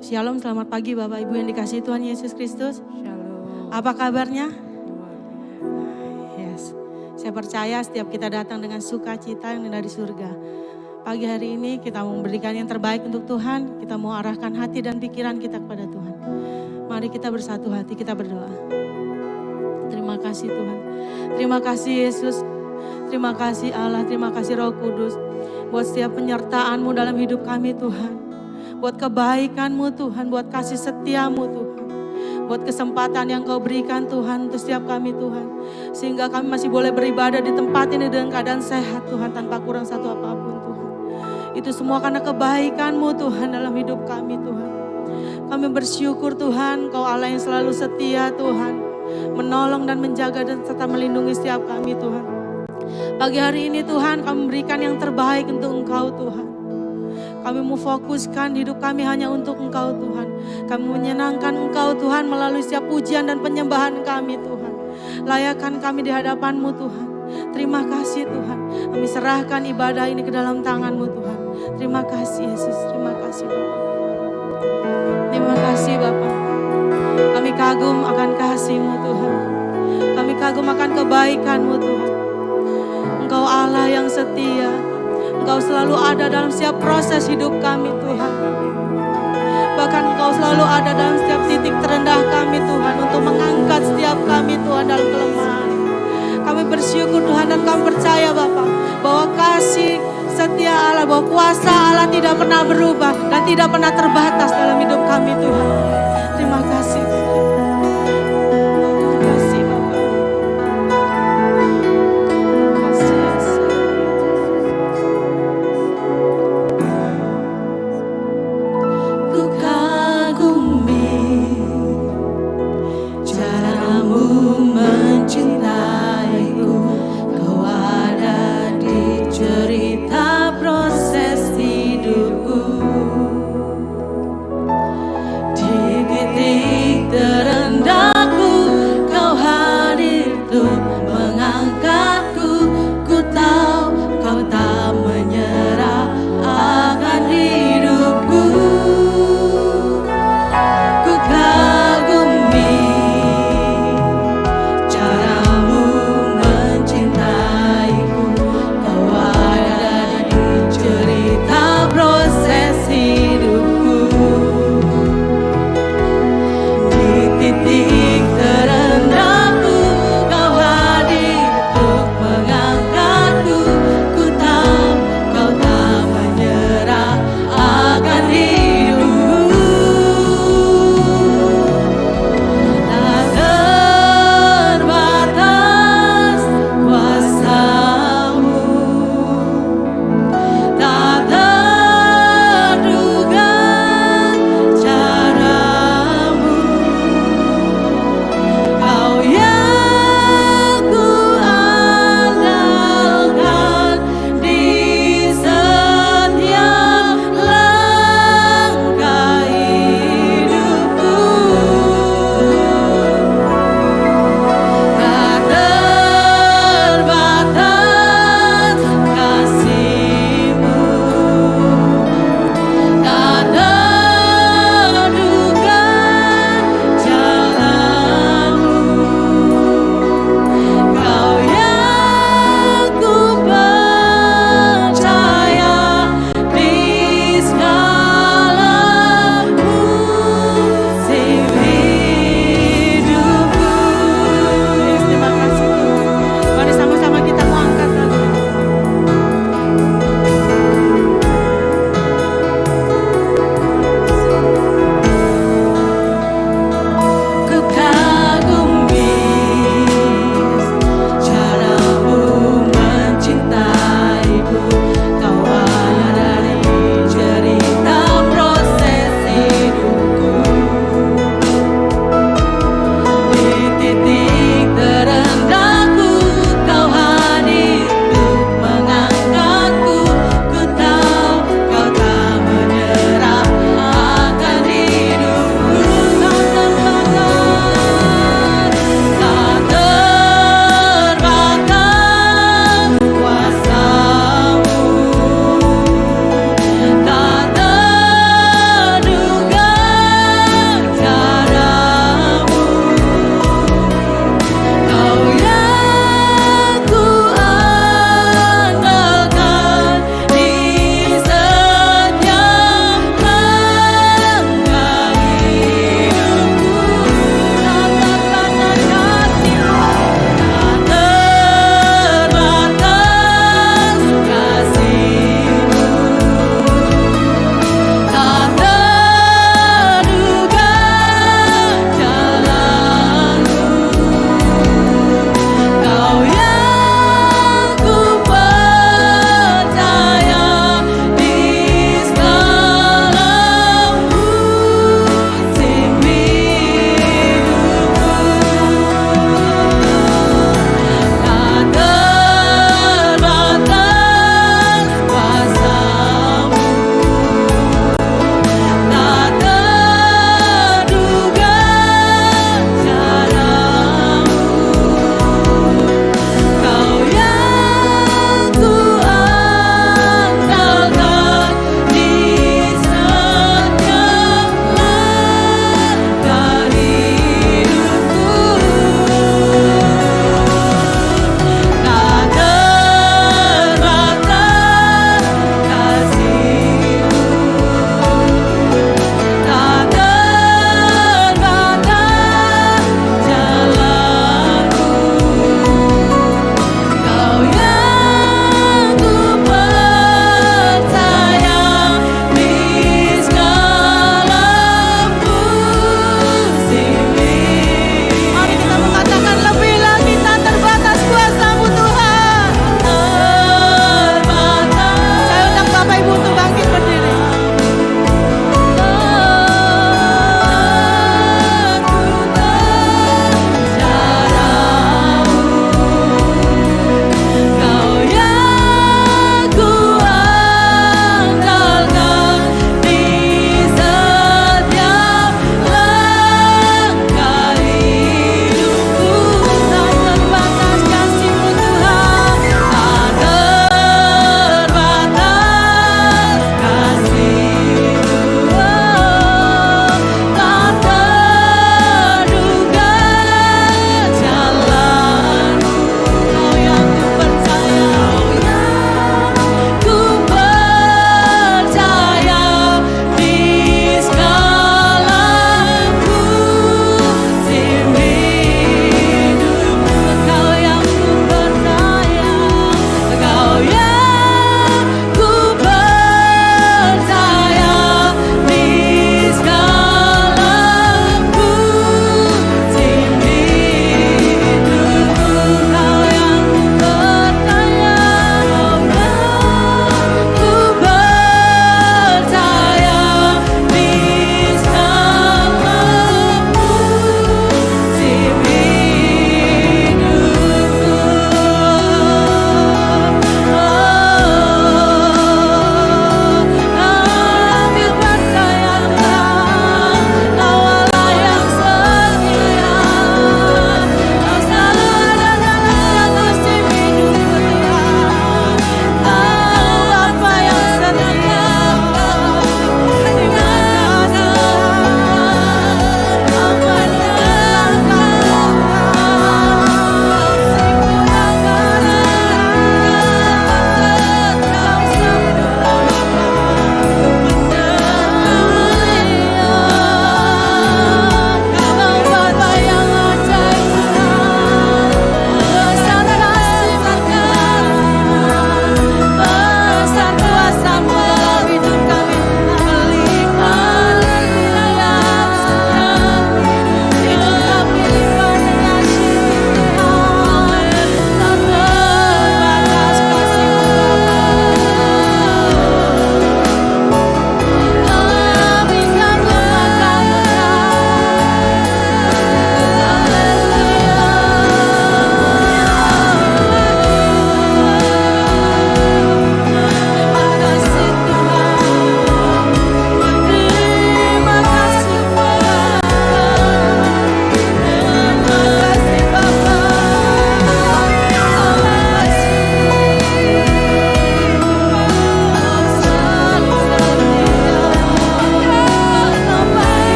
Shalom, selamat pagi Bapak Ibu yang dikasihi Tuhan Yesus Kristus. Shalom. Apa kabarnya? Luar biasa. Yes. Saya percaya setiap kita datang dengan sukacita yang dari surga. Pagi hari ini kita mau memberikan yang terbaik untuk Tuhan. Kita mau arahkan hati dan pikiran kita kepada Tuhan. Mari kita bersatu hati, kita berdoa. Terima kasih Tuhan. Terima kasih Yesus. Terima kasih Allah, terima kasih Roh Kudus. Buat setiap penyertaan-Mu dalam hidup kami Tuhan. Buat kebaikan-Mu Tuhan, buat kasih setia-Mu Tuhan. Buat kesempatan yang Kau berikan Tuhan untuk setiap kami Tuhan. Sehingga kami masih boleh beribadah di tempat ini dengan keadaan sehat Tuhan, tanpa kurang satu apapun Tuhan. Itu semua karena kebaikan-Mu Tuhan dalam hidup kami Tuhan. Kami bersyukur Tuhan, Kau Allah yang selalu setia Tuhan. Menolong dan menjaga dan serta melindungi setiap kami Tuhan. Pagi hari ini Tuhan kami memberikan yang terbaik untuk Engkau Tuhan. Kami mau fokuskan hidup kami hanya untuk Engkau Tuhan. Kami menyenangkan Engkau Tuhan melalui setiap pujian dan penyembahan kami Tuhan. Layakkan kami di hadapan-Mu Tuhan. Terima kasih Tuhan. Kami serahkan ibadah ini ke dalam tangan-Mu Tuhan. Terima kasih Yesus. Terima kasih Bapak. Terima kasih Bapak. Kami kagum akan kasih-Mu Tuhan. Kami kagum akan kebaikan-Mu Tuhan. Engkau Allah yang setia. Engkau selalu ada dalam setiap proses hidup kami Tuhan. Bahkan Engkau selalu ada dalam setiap titik terendah kami Tuhan. Untuk mengangkat setiap kami Tuhan dalam kelemahan. Kami bersyukur Tuhan dan kami percaya Bapa bahwa kasih setia Allah, bahwa kuasa Allah tidak pernah berubah. Dan tidak pernah terbatas dalam hidup kami Tuhan. Terima kasih. Terima kasih Bapa. Terima kasih Yesus. Ku kagumi caramu mencintaiku. Kau ada di cerita proses hidupku. Di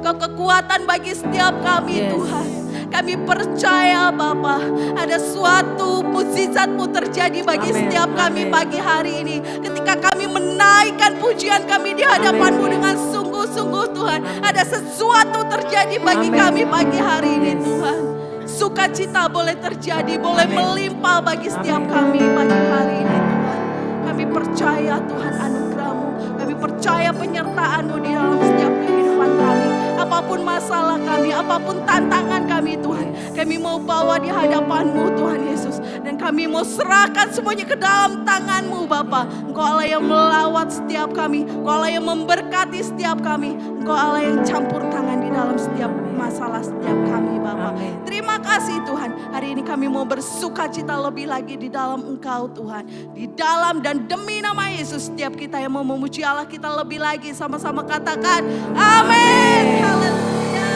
Engkau kekuatan bagi setiap kami Yes. Tuhan. Kami percaya Bapa, ada suatu mukjizat-Mu terjadi bagi Amin, setiap kami amin. pagi hari ini. Ketika kami menaikkan pujian kami di hadapan-Mu Amin. dengan sungguh-sungguh Tuhan. Ada sesuatu terjadi bagi Amin. kami pagi hari ini Yes. Tuhan. Sukacita boleh terjadi, boleh Amin. melimpah bagi setiap Amin. kami pagi hari ini Tuhan. Kami percaya Tuhan anugerah-Mu, kami percaya penyertaan-Mu di dalam setiap kehidupan kami. Apapun masalah kami, apapun tantangan kami Tuhan, kami mau bawa di hadapan-Mu Tuhan Yesus. Dan kami mau serahkan semuanya ke dalam tangan-Mu Bapa. Engkau Allah yang melawat setiap kami, Engkau Allah yang memberkati setiap kami, Engkau Allah yang campur tangan di dalam setiap masalah setiap kami Bapa. Amin. Terima kasih Tuhan, hari ini kami mau bersuka cita lebih lagi di dalam Engkau Tuhan. Di dalam dan demi nama Yesus, setiap kita yang mau memuji Allah kita lebih lagi, sama-sama katakan amin. Haleluya.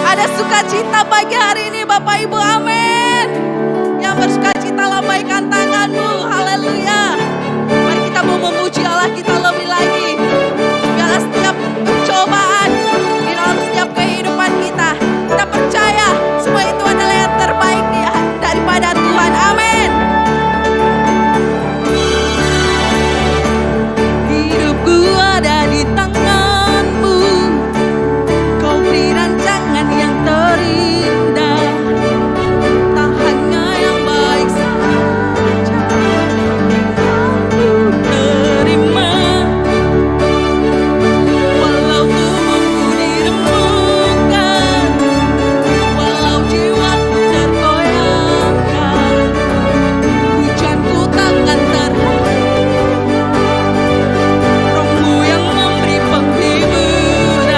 Ada sukacita pagi hari ini Bapak Ibu, amin. Yang bersukacita lambaikan tanganmu, haleluya. Mari kita mau memuji Allah kita lebih lagi. Biarlah setiap pencobaan di dalam setiap kehidupan kita, kita percaya semua itu adalah yang terbaik daripada Tuhan, amin. Hidupku ada di tangan-Mu, Kau beri rancangan yang terindah, tak hanya yang baik saja yang ku terima. Walau tubuhku diremukkan, walau jiwaku tergoyahkan, hujanku takkan terhenti. Roh-Mu yang memberi penghiburan.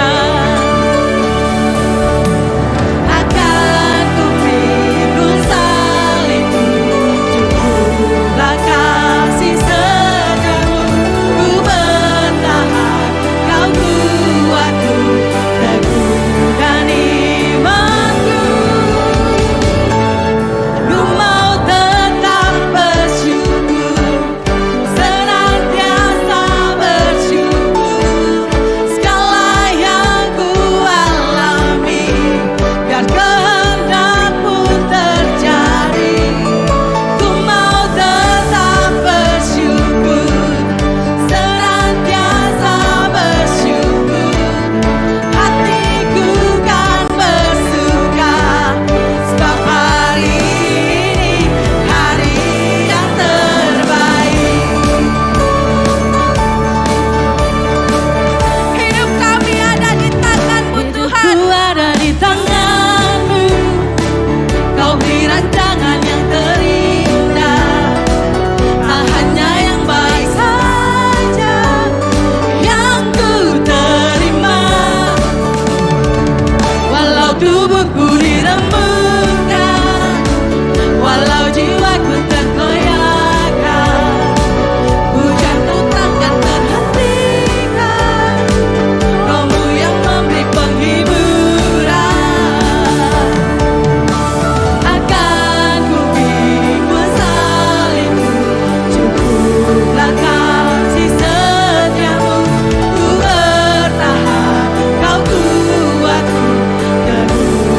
Akan ku pikul salib-Mu, cukuplah kasih setiamu. Ku bertahan, Kau kuatku, teguhkan imanku. Ku mau tetap bersyukur, senantiasa bersyukur. Segala yang ku alami, biar kehendak-Mu terjadi. Ku mau tetap bersyukur, senantiasa bersyukur. Hatiku kan bersuka, sebab hari ini hari yang terbaik. Hidup kami ada di tangan-Mu Tuhan. Hidupku ada di tangan-Mu, Kau beri rancangan yang terindah, tak hanya yang baik saja yang ku terima. Walau tubuhku diremukkan, walau jiwaku tergoyahkan, hujanku takkan terhentikan. Roh-Mu yang memberi penghiburan. Akan ku pikul salib-Mu, cukuplah kasih setiamu. Ku bertahan, Kau kuatku, teguhkan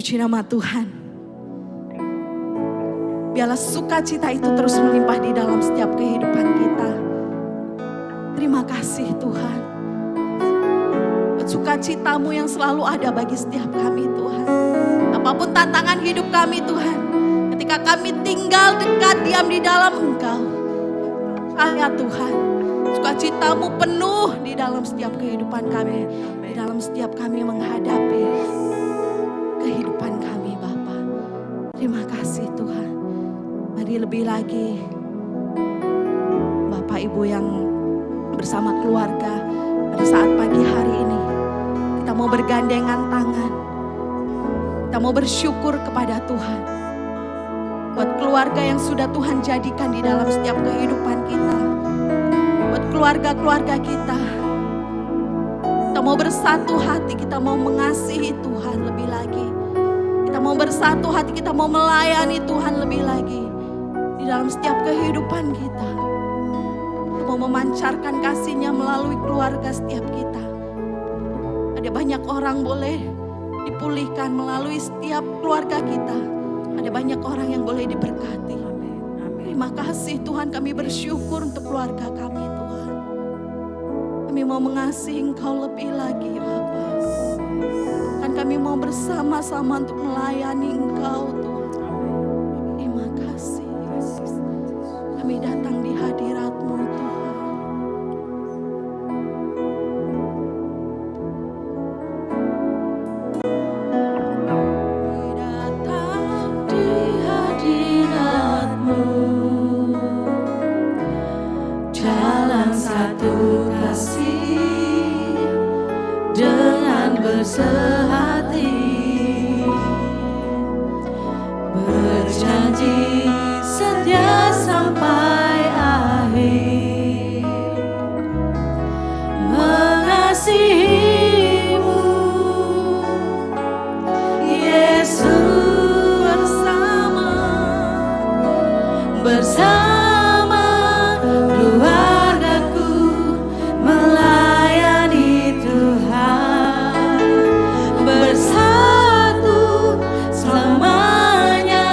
Puji nama Tuhan. Biarlah sukacita itu terus melimpah di dalam setiap kehidupan kita. Terima kasih Tuhan. Buat sukacitamu yang selalu ada bagi setiap kami Tuhan. Apapun tantangan hidup kami Tuhan. Ketika kami tinggal dekat diam di dalam Engkau. Saya Tuhan. Sukacitamu penuh di dalam setiap kehidupan kami. Di dalam setiap kami menghadapi kehidupan kami Bapa. Terima kasih Tuhan. Mari lebih lagi Bapak Ibu yang bersama keluarga pada saat pagi hari ini. Kita mau bergandengan tangan. Kita mau bersyukur kepada Tuhan. Buat keluarga yang sudah Tuhan jadikan di dalam setiap kehidupan kita. Buat keluarga-keluarga kita. Kita mau bersatu hati, kita mau mengasihi Tuhan lebih lagi. Kita mau bersatu hati, kita mau melayani Tuhan lebih lagi. Di dalam setiap kehidupan kita. Kita mau memancarkan kasih-Nya melalui keluarga setiap kita. Ada banyak orang boleh dipulihkan melalui setiap keluarga kita. Ada banyak orang yang boleh diberkati. Terima kasih Tuhan, kami bersyukur untuk keluarga kami Tuhan. Kami mau mengasihi Engkau lebih lagi Bapa. Kan kami mau bersama-sama untuk melayani Engkau Tuhan. Terima kasih Yesus. Kami datang di hadirat-Mu Tuhan. Sehati berjanji setia sampai akhir, mengasihimu Yesus, bersama keluargaku melayani Tuhan. Bersatu selamanya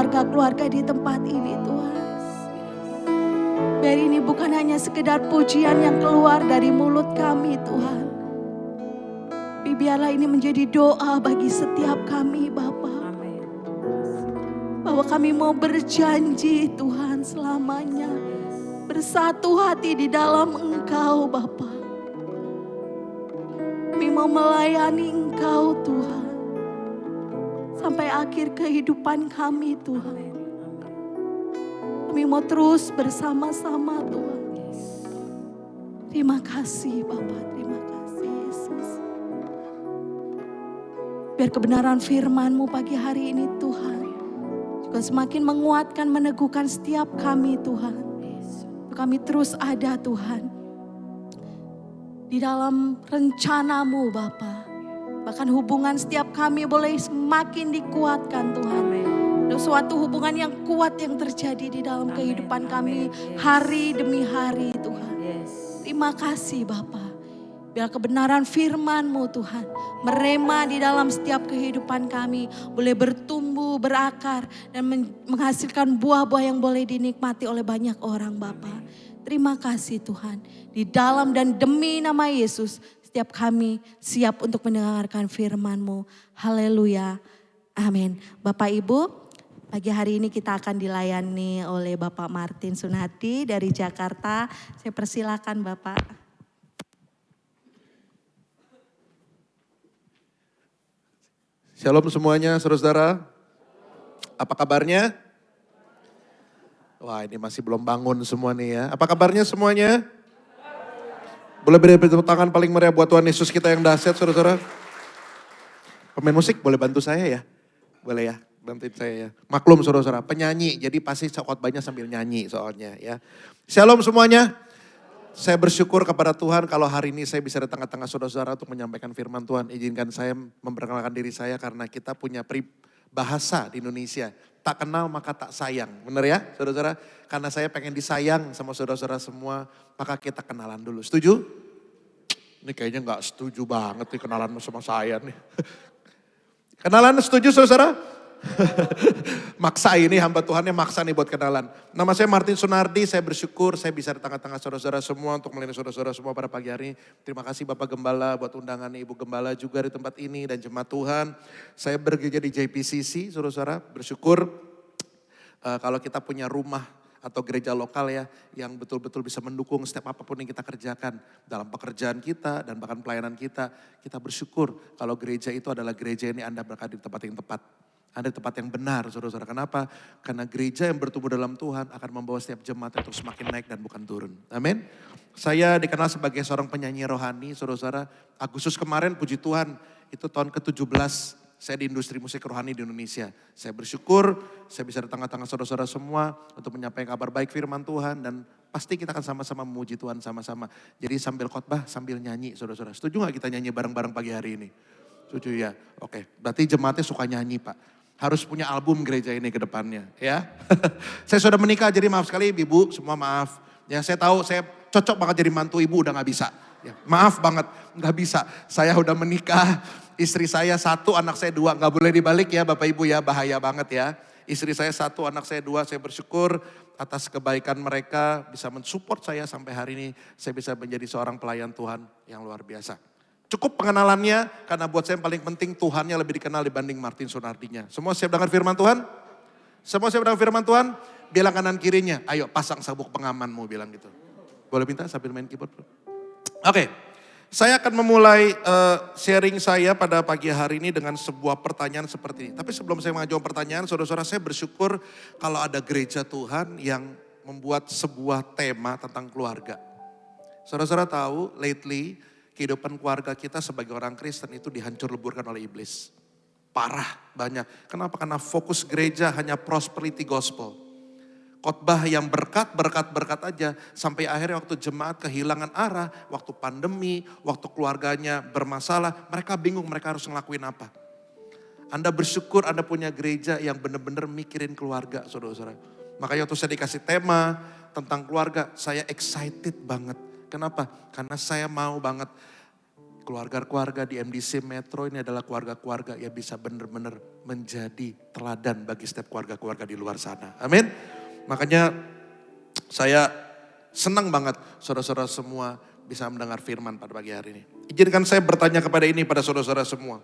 keluarga-keluarga di tempat ini Tuhan. Biar ini bukan hanya sekedar pujian yang keluar dari mulut kami Tuhan. Tapi biarlah ini menjadi doa bagi setiap kami Bapa. Bahwa kami mau berjanji Tuhan selamanya. Bersatu hati di dalam Engkau Bapa. Kami mau melayani Engkau Tuhan. Sampai akhir kehidupan kami Tuhan. Kami mau terus bersama-sama Tuhan. Terima kasih Bapak, terima kasih Yesus. Biar kebenaran firman-Mu pagi hari ini Tuhan. Juga semakin menguatkan, meneguhkan setiap kami Tuhan. Kami terus ada Tuhan. Di dalam rencana-Mu Bapa. Bahkan hubungan setiap kami boleh semakin dikuatkan Tuhan. Ada suatu hubungan yang kuat yang terjadi di dalam kehidupan kami hari demi hari Tuhan. Terima kasih Bapa. Biar kebenaran firman-Mu Tuhan merema di dalam setiap kehidupan kami. Boleh bertumbuh, berakar dan menghasilkan buah-buah yang boleh dinikmati oleh banyak orang Bapa. Terima kasih Tuhan. Di dalam dan demi nama Yesus. Setiap kami siap untuk mendengarkan firman-Mu. Haleluya. Amin. Bapak Ibu, pagi hari ini kita akan dilayani oleh Bapak Martin Sunati dari Jakarta. Saya persilakan Bapak. Shalom semuanya, saudara-saudara. Apa kabarnya? Wah, ini masih belum bangun semua nih ya. Apa kabarnya semuanya? Boleh beri tepuk tangan paling meriah buat Tuhan Yesus kita yang dahsyat, saudara-saudara. Pemain musik boleh bantu saya ya? Boleh ya, bantuin saya ya. Maklum saudara-saudara, penyanyi, jadi pasti khotbahnya sambil nyanyi soalnya ya. Shalom semuanya. Saya bersyukur kepada Tuhan kalau hari ini saya bisa di tengah-tengah saudara-saudara untuk menyampaikan firman Tuhan. Izinkan saya memperkenalkan diri saya karena kita punya bahasa di Indonesia. Tak kenal maka tak sayang. Benar ya saudara-saudara? Karena saya pengen disayang sama saudara-saudara semua, maka kita kenalan dulu. Setuju? Ini kayaknya gak setuju banget nih kenalan sama saya nih. Kenalan setuju saudara-saudara? Maksa ini hamba Tuhannya maksa nih buat kenalan. Nama saya Martin Sunardi, saya bersyukur saya bisa di tengah-tengah saudara-saudara semua untuk melayani saudara-saudara semua pada pagi hari ini. Terima kasih Bapak Gembala buat undangan Ibu Gembala juga di tempat ini dan jemaat Tuhan. Saya bekerja di JPCC saudara-saudara, bersyukur kalau kita punya rumah atau gereja lokal ya yang betul-betul bisa mendukung setiap apapun yang kita kerjakan dalam pekerjaan kita dan bahkan pelayanan kita. Kita bersyukur kalau gereja itu adalah gereja ini Anda berada di tempat yang tepat. Ada tempat yang benar, saudara-saudara. Kenapa? Karena gereja yang bertumbuh dalam Tuhan akan membawa setiap jemaat untuk semakin naik dan bukan turun. Amin. Saya dikenal sebagai seorang penyanyi rohani, saudara-saudara. Agustus kemarin, puji Tuhan, itu tahun ke-17 saya di industri musik rohani di Indonesia. Saya bersyukur, saya bisa di tengah-tengah saudara-saudara semua untuk menyampaikan kabar baik firman Tuhan. Dan pasti kita akan sama-sama memuji Tuhan sama-sama. Jadi sambil khotbah, sambil nyanyi, saudara-saudara. Setuju gak kita nyanyi bareng-bareng pagi hari ini? Setuju ya? Oke, berarti jemaatnya suka nyanyi Pak. Harus punya album gereja ini ke depannya ya. Saya sudah menikah jadi maaf sekali ibu semua maaf. Ya saya tahu saya cocok banget jadi mantu ibu udah gak bisa. Ya, maaf banget gak bisa. Saya udah menikah, istri saya 1, anak saya 2. Gak boleh dibalik ya Bapak Ibu ya, bahaya banget ya. Istri saya 1, anak saya 2. Saya bersyukur atas kebaikan mereka bisa mensupport saya sampai hari ini. Saya bisa menjadi seorang pelayan Tuhan yang luar biasa. Cukup pengenalannya, karena buat saya yang paling penting Tuhannya lebih dikenal dibanding Martin Sunardinya. Semua siap dengar firman Tuhan? Semua siap dengar firman Tuhan? Bilang kanan kirinya, ayo pasang sabuk pengamanmu, bilang gitu. Boleh minta sambil main keyboard? Oke, saya akan memulai sharing saya pada pagi hari ini dengan sebuah pertanyaan seperti ini. Tapi sebelum saya mengajukan pertanyaan, saudara-saudara saya bersyukur kalau ada gereja Tuhan yang membuat sebuah tema tentang keluarga. Saudara-saudara tahu, lately kehidupan keluarga kita sebagai orang Kristen itu dihancur-leburkan oleh iblis. Parah, banyak. Kenapa? Karena fokus gereja hanya prosperity gospel. Khotbah yang berkat aja. Sampai akhirnya waktu jemaat kehilangan arah, waktu pandemi, waktu keluarganya bermasalah, mereka bingung mereka harus ngelakuin apa. Anda bersyukur Anda punya gereja yang benar-benar mikirin keluarga, saudara-saudara. Makanya waktu saya dikasih tema tentang keluarga, saya excited banget. Kenapa? Karena saya mau banget keluarga-keluarga di MDC Metro ini adalah keluarga-keluarga yang bisa benar-benar menjadi teladan bagi setiap keluarga-keluarga di luar sana. Amin. Makanya saya senang banget saudara-saudara semua bisa mendengar firman pada pagi hari ini. Izinkan saya bertanya kepada ini pada saudara-saudara semua.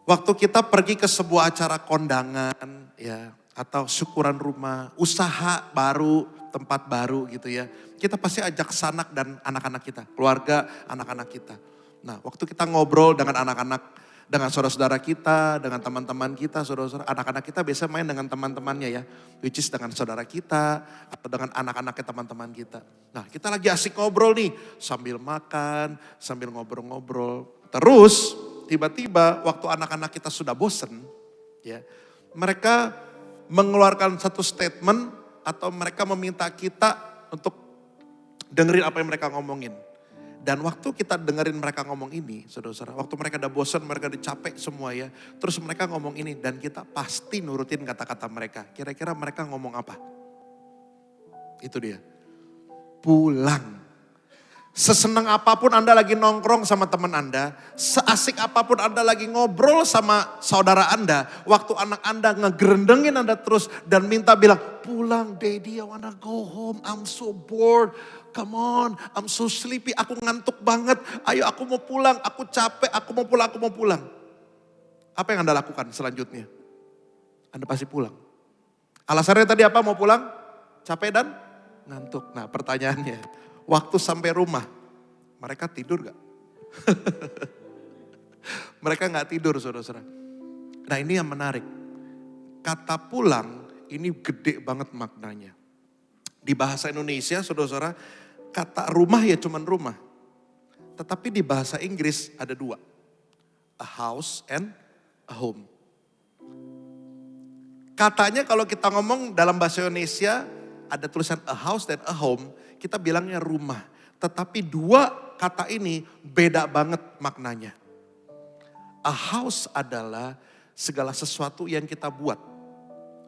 Waktu kita pergi ke sebuah acara kondangan ya, atau syukuran rumah, usaha baru, tempat baru gitu ya. Kita pasti ajak sanak dan anak-anak kita, keluarga, anak-anak kita. Nah, waktu kita ngobrol dengan anak-anak, dengan saudara-saudara kita, dengan teman-teman kita, saudara-saudara, anak-anak kita biasa main dengan teman-temannya ya. Which is dengan saudara kita, atau dengan anak-anaknya teman-teman kita. Nah, kita lagi asik ngobrol nih, sambil makan, sambil ngobrol-ngobrol. Terus, tiba-tiba waktu anak-anak kita sudah bosen, ya, mereka mengeluarkan satu statement atau mereka meminta kita untuk dengerin apa yang mereka ngomongin. Dan waktu kita dengerin mereka ngomong ini, saudara-saudara, waktu mereka udah bosan, mereka udah capek semua ya. Terus mereka ngomong ini dan kita pasti nurutin kata-kata mereka. Kira-kira mereka ngomong apa? Itu dia. Pulang. Sesenang apapun Anda lagi nongkrong sama teman Anda, seasik apapun Anda lagi ngobrol sama saudara Anda, waktu anak Anda ngegerendengin Anda terus dan minta bilang, pulang daddy, I wanna go home, I'm so bored, come on, I'm so sleepy, aku ngantuk banget, ayo aku mau pulang, aku capek, aku mau pulang. Apa yang Anda lakukan selanjutnya? Anda pasti pulang. Alasannya tadi apa mau pulang? Capek dan ngantuk. Nah pertanyaannya, waktu sampai rumah, mereka tidur gak? Mereka gak tidur saudara-saudara. Nah ini yang menarik. Kata pulang ini gede banget maknanya. Di bahasa Indonesia saudara-saudara, kata rumah ya cuman rumah. Tetapi di bahasa Inggris ada dua. A house and a home. Katanya kalau kita ngomong dalam bahasa Indonesia ada tulisan a house dan a home. Kita bilangnya rumah. Tetapi dua kata ini beda banget maknanya. A house adalah segala sesuatu yang kita buat.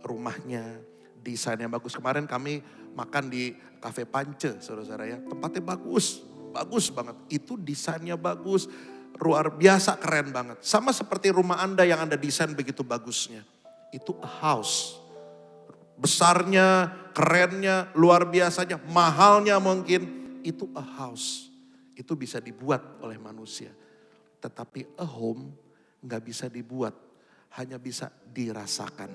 Rumahnya, desainnya bagus. Kemarin kami makan di Cafe Pance, saudara-saudara ya. Tempatnya bagus, bagus banget. Itu desainnya bagus, luar biasa keren banget. Sama seperti rumah Anda yang Anda desain begitu bagusnya. Itu a house. Besarnya, kerennya, luar biasanya, mahalnya mungkin, itu a house. Itu bisa dibuat oleh manusia. Tetapi a home gak bisa dibuat, hanya bisa dirasakan.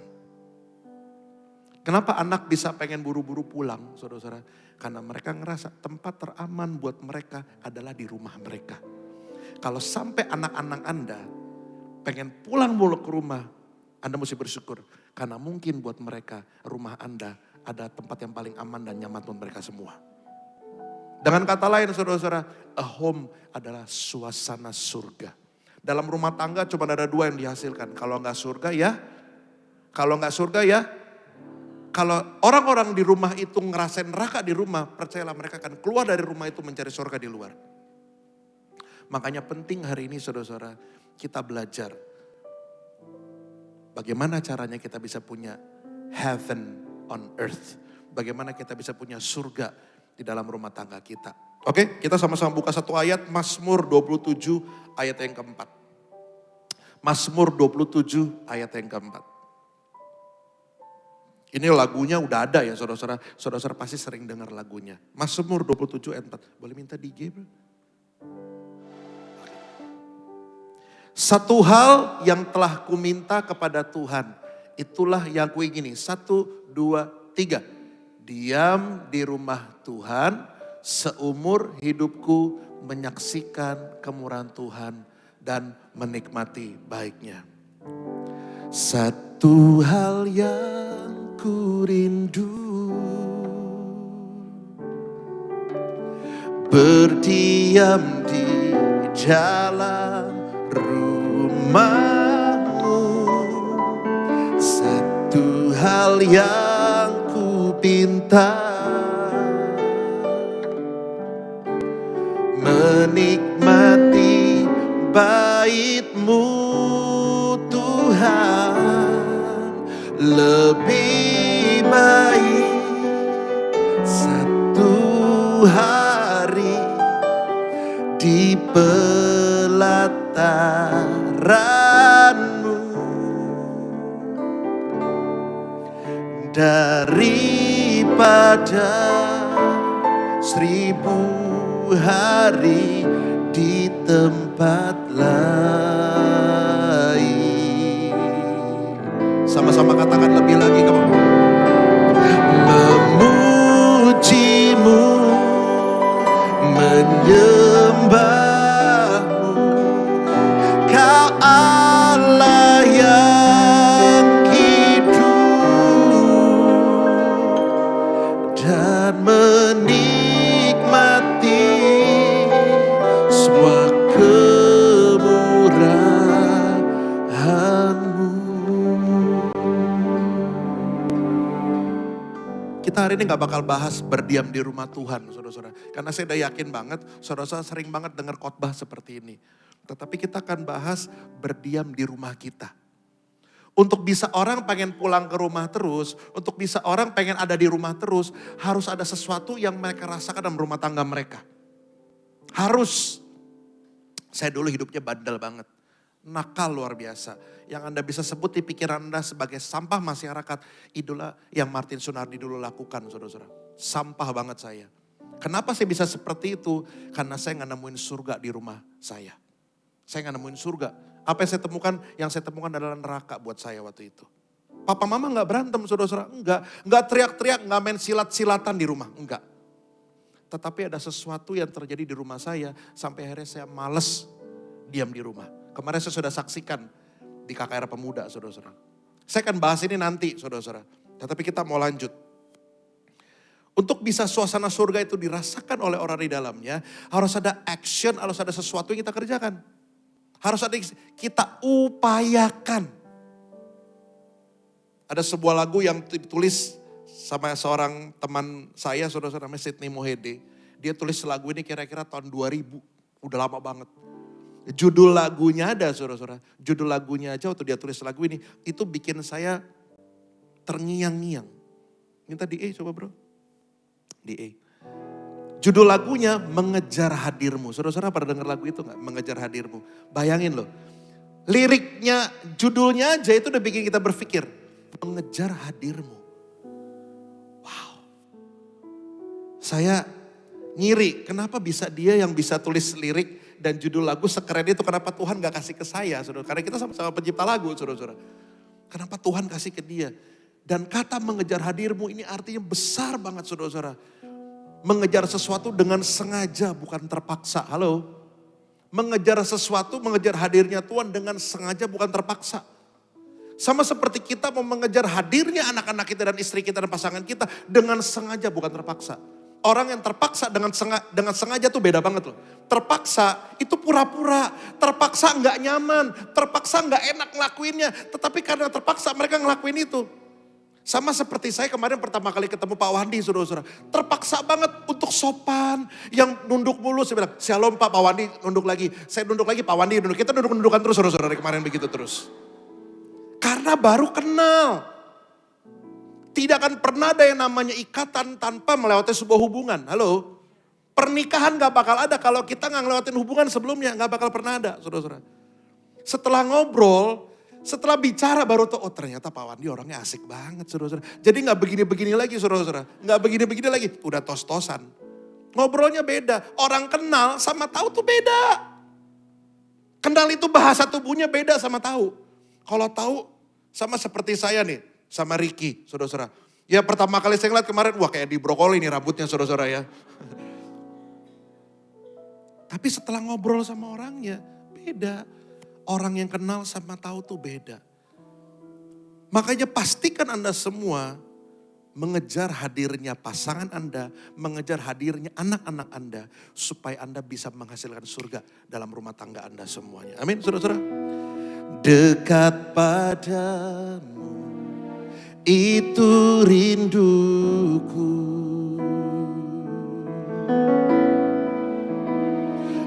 Kenapa anak bisa pengen buru-buru pulang, saudara-saudara? Karena mereka ngerasa tempat teraman buat mereka adalah di rumah mereka. Kalau sampai anak-anak Anda pengen pulang mulu ke rumah, Anda mesti bersyukur. Karena mungkin buat mereka rumah Anda ada tempat yang paling aman dan nyaman untuk mereka semua. Dengan kata lain saudara-saudara, a home adalah suasana surga. Dalam rumah tangga cuma ada dua yang dihasilkan. Kalau enggak surga ya, kalau enggak surga ya. Kalau orang-orang di rumah itu ngerasain neraka di rumah, percayalah mereka akan keluar dari rumah itu mencari surga di luar. Makanya penting hari ini saudara-saudara, kita belajar. Bagaimana caranya kita bisa punya heaven on earth. Bagaimana kita bisa punya surga di dalam rumah tangga kita. Oke, kita sama-sama buka satu ayat, Mazmur 27 ayat yang keempat. Mazmur 27 ayat yang keempat. Ini lagunya udah ada ya saudara-saudara. Saudara-saudara pasti sering dengar lagunya. Mazmur 27 ayat 4. Boleh minta DJ bro? Satu hal yang telah kuminta kepada Tuhan, itulah yang kuingini. 1, 2, 3. Diam di rumah Tuhan, seumur hidupku menyaksikan kemurahan Tuhan dan menikmati baiknya. Satu hal yang ku rindu, berdiam di jalan rumahmu. Satu hal yang ku pinta, menikmati bait-Mu Tuhan. Lebih baik satu hari di kebenaranmu daripada 1000 hari di tempat lain. Sama-sama katakan lebih lagi kamu. Memujimu, menyembahmu, Kau Allah yang hidup, dan menikmati semua kemurahan-Mu. Kita hari ini gak bakal bahas berdiam di rumah Tuhan, saudara-saudara. Karena saya udah yakin banget, saudara-saudara sering banget dengar khotbah seperti ini. Tetapi kita akan bahas berdiam di rumah kita. Untuk bisa orang pengen pulang ke rumah terus, untuk bisa orang pengen ada di rumah terus, harus ada sesuatu yang mereka rasakan dalam rumah tangga mereka. Harus. Saya dulu hidupnya bandel banget. Nakal luar biasa. Yang Anda bisa sebut di pikiran Anda sebagai sampah masyarakat. Itulah yang Martin Sunardi dulu lakukan, saudara-saudara. Sampah banget saya. Kenapa saya bisa seperti itu? Karena saya gak nemuin surga di rumah saya. Saya gak nemuin surga. Apa yang saya temukan? Yang saya temukan adalah neraka buat saya waktu itu. Papa mama gak berantem, saudara-saudara. Enggak. Enggak teriak-teriak, gak main silat-silatan di rumah. Enggak. Tetapi ada sesuatu yang terjadi di rumah saya. Sampai akhirnya saya males diam di rumah. Kemarin saya sudah saksikan di KKR Pemuda, saudara-saudara. Saya akan bahas ini nanti, saudara-saudara. Tetapi kita mau lanjut. Untuk bisa suasana surga itu dirasakan oleh orang di dalamnya, harus ada action, harus ada sesuatu yang kita kerjakan. Harus ada yang kita upayakan. Ada sebuah lagu yang ditulis sama seorang teman saya, saudara-saudara, namanya Sidney Mohede. Dia tulis lagu ini kira-kira tahun 2000, udah lama banget. Judul lagunya ada, saudara-saudara. Judul lagunya aja waktu dia tulis lagu ini, itu bikin saya terngiang-ngiang. Minta di E coba bro. Di E. Judul lagunya Mengejar Hadirmu. Saudara-saudara pada dengar lagu itu gak? Mengejar Hadirmu. Bayangin loh. Liriknya, judulnya aja itu udah bikin kita berpikir. Mengejar Hadirmu. Wow. Saya ngiri, kenapa bisa dia yang bisa tulis lirik dan judul lagu sekeren itu, kenapa Tuhan gak kasih ke saya, saudara? Karena kita sama-sama pencipta lagu, saudara-saudara. Kenapa Tuhan kasih ke dia? Dan kata mengejar hadirmu ini artinya besar banget, saudara-saudara. Mengejar sesuatu dengan sengaja, bukan terpaksa. Halo? Mengejar sesuatu, mengejar hadirnya Tuhan dengan sengaja, bukan terpaksa. Sama seperti kita mau mengejar hadirnya anak-anak kita dan istri kita dan pasangan kita dengan sengaja, bukan terpaksa. Orang yang terpaksa dengan sengaja tuh beda banget loh. Terpaksa itu pura-pura, terpaksa nggak nyaman, terpaksa nggak enak ngelakuinnya. Tetapi karena terpaksa mereka ngelakuin itu. Sama seperti saya kemarin pertama kali ketemu Pak Wandi, saudara-saudara. Terpaksa banget untuk sopan, yang nunduk mulu. Saya bilang, shalom Pak Wandi, nunduk lagi. Saya nunduk lagi, Pak Wandi nunduk. Kita nunduk-nundukan terus, saudara-saudara, dari kemarin begitu terus. Karena baru kenal. Tidak akan pernah ada yang namanya ikatan tanpa melewati sebuah hubungan. Halo? Pernikahan gak bakal ada kalau kita gak ngelewatin hubungan sebelumnya. Gak bakal pernah ada, saudara-saudara. Setelah ngobrol, setelah bicara baru tuh, oh ternyata Pak Wandi orangnya asik banget, saudara-saudara. Jadi gak begini-begini lagi, saudara-saudara. Gak begini-begini lagi, udah tos-tosan. Ngobrolnya beda. Orang kenal sama tahu tuh beda. Kenal itu bahasa tubuhnya beda sama tahu. Kalau tahu sama seperti saya nih. Sama Ricky, saudara-saudara. Ya pertama kali saya ngeliat kemarin, wah kayak di brokoli nih rambutnya saudara-saudara ya. Tapi setelah ngobrol sama orangnya, beda. Orang yang kenal sama tahu tuh beda. Makanya pastikan Anda semua mengejar hadirnya pasangan Anda, mengejar hadirnya anak-anak Anda, supaya Anda bisa menghasilkan surga dalam rumah tangga Anda semuanya. Amin, saudara-saudara. Dekat padamu. Itu rinduku.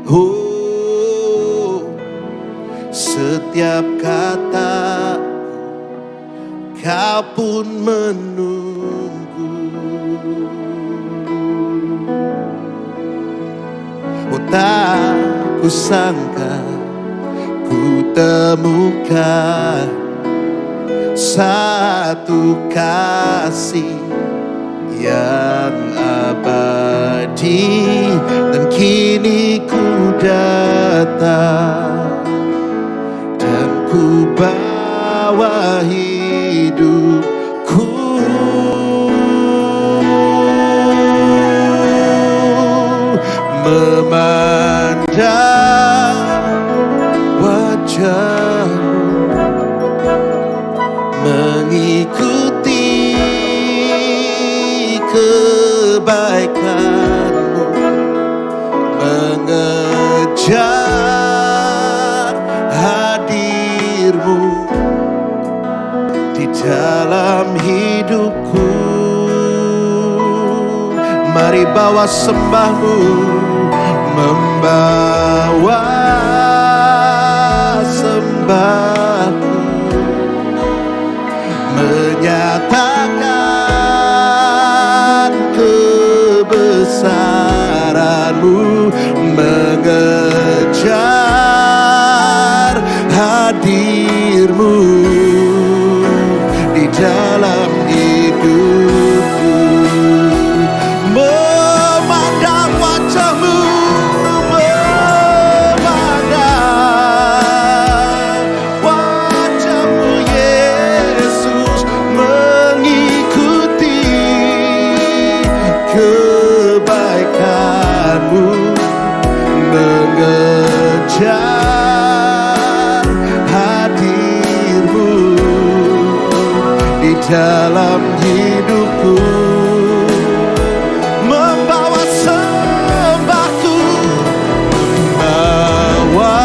Oh, setiap kata kau pun menunggu. Oh, tak kusangka ku temukan satu kasih yang abadi, dan kini ku datang dan ku bawa hidupku memandang wajahmu, mengikuti kebaikanmu, mengejar hadirmu di dalam hidupku. Mari bawa sembahmu, membawa sembahmu, menyatakan kebesaranmu, mengejar hadirmu di dalam hidupku. Memandang wajahmu, memandang wajahmu Yesus, mengikuti kebaikanmu, mengejar hadirmu di dalam hidupku. Membawa sembahku, membawa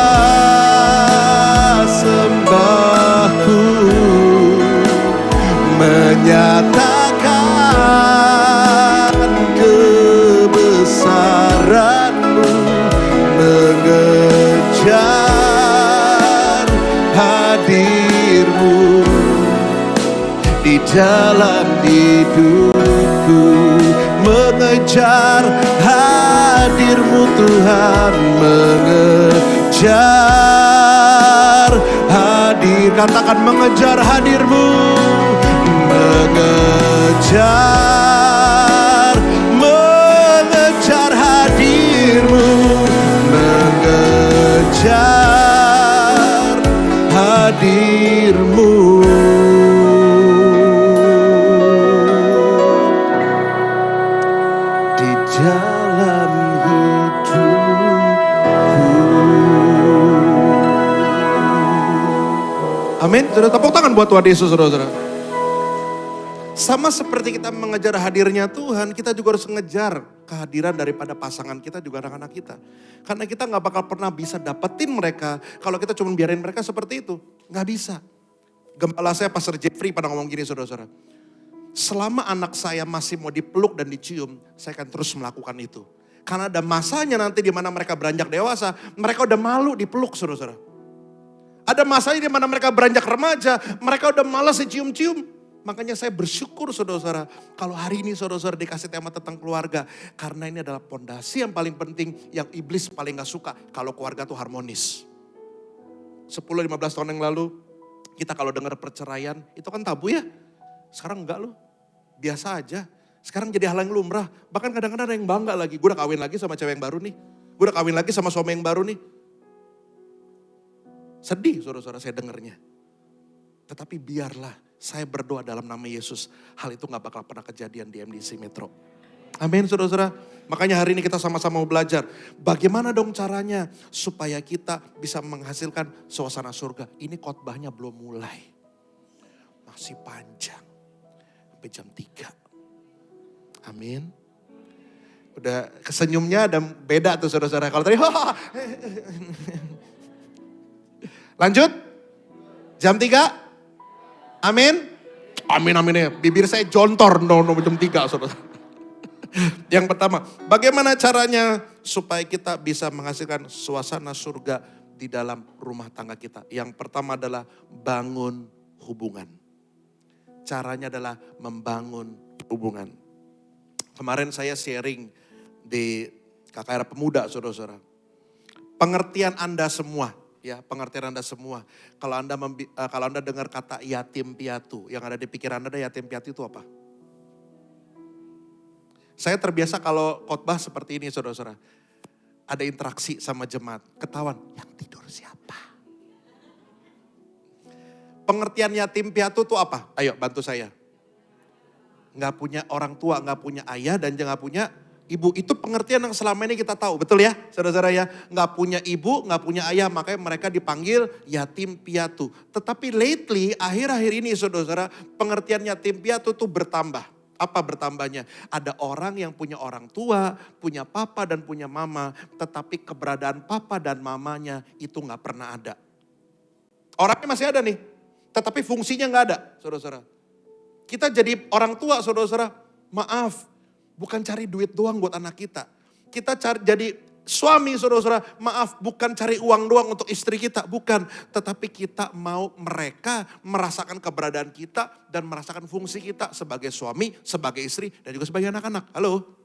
sembahku, menyatakan kebesaranmu, mengejar hadirmu di dalam hidupku, mengejar hadirmu Tuhan, mengejar hadir. Katakan mengejar hadirmu, mengejar, mengejar hadirmu, mengejar hadirmu. Di dalam hidupku. Amin. Sudah tepuk tangan buat Tuhan Yesus, saudara-saudara. Sama seperti kita mengejar hadirnya Tuhan, kita juga harus mengejar kehadiran daripada pasangan kita, juga anak-anak kita. Karena kita gak bakal pernah bisa dapetin mereka kalau kita cuma biarin mereka seperti itu. Gak bisa. Gembala saya Pastor Jeffrey pernah ngomong gini, saudara-saudara. Selama anak saya masih mau dipeluk dan dicium, saya akan terus melakukan itu. Karena ada masanya nanti di mana mereka beranjak dewasa, mereka udah malu dipeluk, saudara-saudara. Ada masanya di mana mereka beranjak remaja, mereka udah malas dicium-cium. Makanya saya bersyukur saudara-saudara, kalau hari ini saudara-saudara dikasih tema tentang keluarga. Karena ini adalah pondasi yang paling penting, yang iblis paling gak suka kalau keluarga tuh harmonis. 10-15 tahun yang lalu, kita kalau dengar perceraian, itu kan tabu ya. Sekarang enggak loh, biasa aja. Sekarang jadi hal yang lumrah, bahkan kadang-kadang ada yang bangga lagi. Gue udah kawin lagi sama cewek yang baru nih. Gue udah kawin lagi sama suami yang baru nih. Sedih saudara-saudara saya dengarnya. Tetapi biarlah saya berdoa dalam nama Yesus. Hal itu gak bakal pernah kejadian di MDC Metro. Amin saudara-saudara. Makanya hari ini kita sama-sama mau belajar. Bagaimana dong caranya supaya kita bisa menghasilkan suasana surga. Ini khotbahnya belum mulai. Masih panjang. Sampai jam 3. Amin. Udah kesenyumnya ada beda tuh saudara-saudara. Kalau tadi lanjut. Jam 3. Amin. Amin amin ya. Bibir saya jontor jam 3 saudara. Yang pertama, bagaimana caranya supaya kita bisa menghasilkan suasana surga di dalam rumah tangga kita. Yang pertama adalah bangun hubungan. Caranya adalah membangun hubungan. Kemarin saya sharing di KKR Pemuda saudara-saudara. Pengertian Anda semua ya, pengertian Anda semua. Kalau Anda dengar kata yatim piatu, yang ada di pikiran Anda yatim piatu itu apa? Saya terbiasa kalau khotbah seperti ini saudara-saudara. Ada interaksi sama jemaat, ketahuan yang tidur siapa? Pengertian yatim piatu itu apa? Ayo bantu saya. Nggak punya orang tua, nggak punya ayah dan nggak punya ibu. Itu pengertian yang selama ini kita tahu, betul ya saudara-saudara ya. Nggak punya ibu, nggak punya ayah, makanya mereka dipanggil yatim piatu. Tetapi lately, akhir-akhir ini saudara-saudara, pengertian yatim piatu tuh bertambah. Apa bertambahnya? Ada orang yang punya orang tua, punya papa dan punya mama, tetapi keberadaan papa dan mamanya itu nggak pernah ada. Orangnya masih ada nih, tetapi fungsinya nggak ada, saudara-saudara. Kita jadi orang tua, saudara-saudara, maaf, bukan cari duit doang buat anak kita. Kita jadi suami, saudara-saudara, maaf, bukan cari uang doang untuk istri kita, bukan. Tetapi kita mau mereka merasakan keberadaan kita dan merasakan fungsi kita sebagai suami, sebagai istri, dan juga sebagai anak-anak. Halo?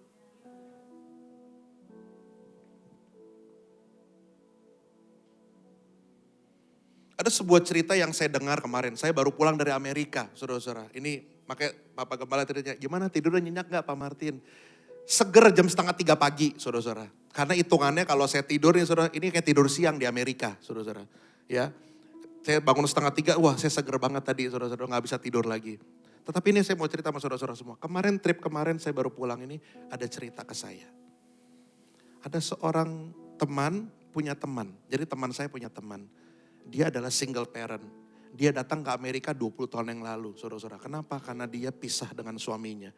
Ada sebuah cerita yang saya dengar kemarin, saya baru pulang dari Amerika, saudara-saudara. Ini makanya Bapak Gembala tanya, gimana tidurnya nyenyak gak Pak Martin? Seger jam 2:30 pagi, saudara-saudara. Karena hitungannya kalau saya tidur nih, saudara, ini kayak tidur siang di Amerika, saudara-saudara. Ya, saya bangun 2:30, wah saya seger banget tadi, saudara-saudara, nggak bisa tidur lagi. Tetapi ini saya mau cerita sama saudara-saudara semua. Trip kemarin saya baru pulang ini, ada cerita ke saya. Ada seorang teman punya teman, jadi teman saya punya teman. Dia adalah single parent. Dia datang ke Amerika 20 tahun yang lalu, saudara-saudara. Kenapa? Karena dia pisah dengan suaminya.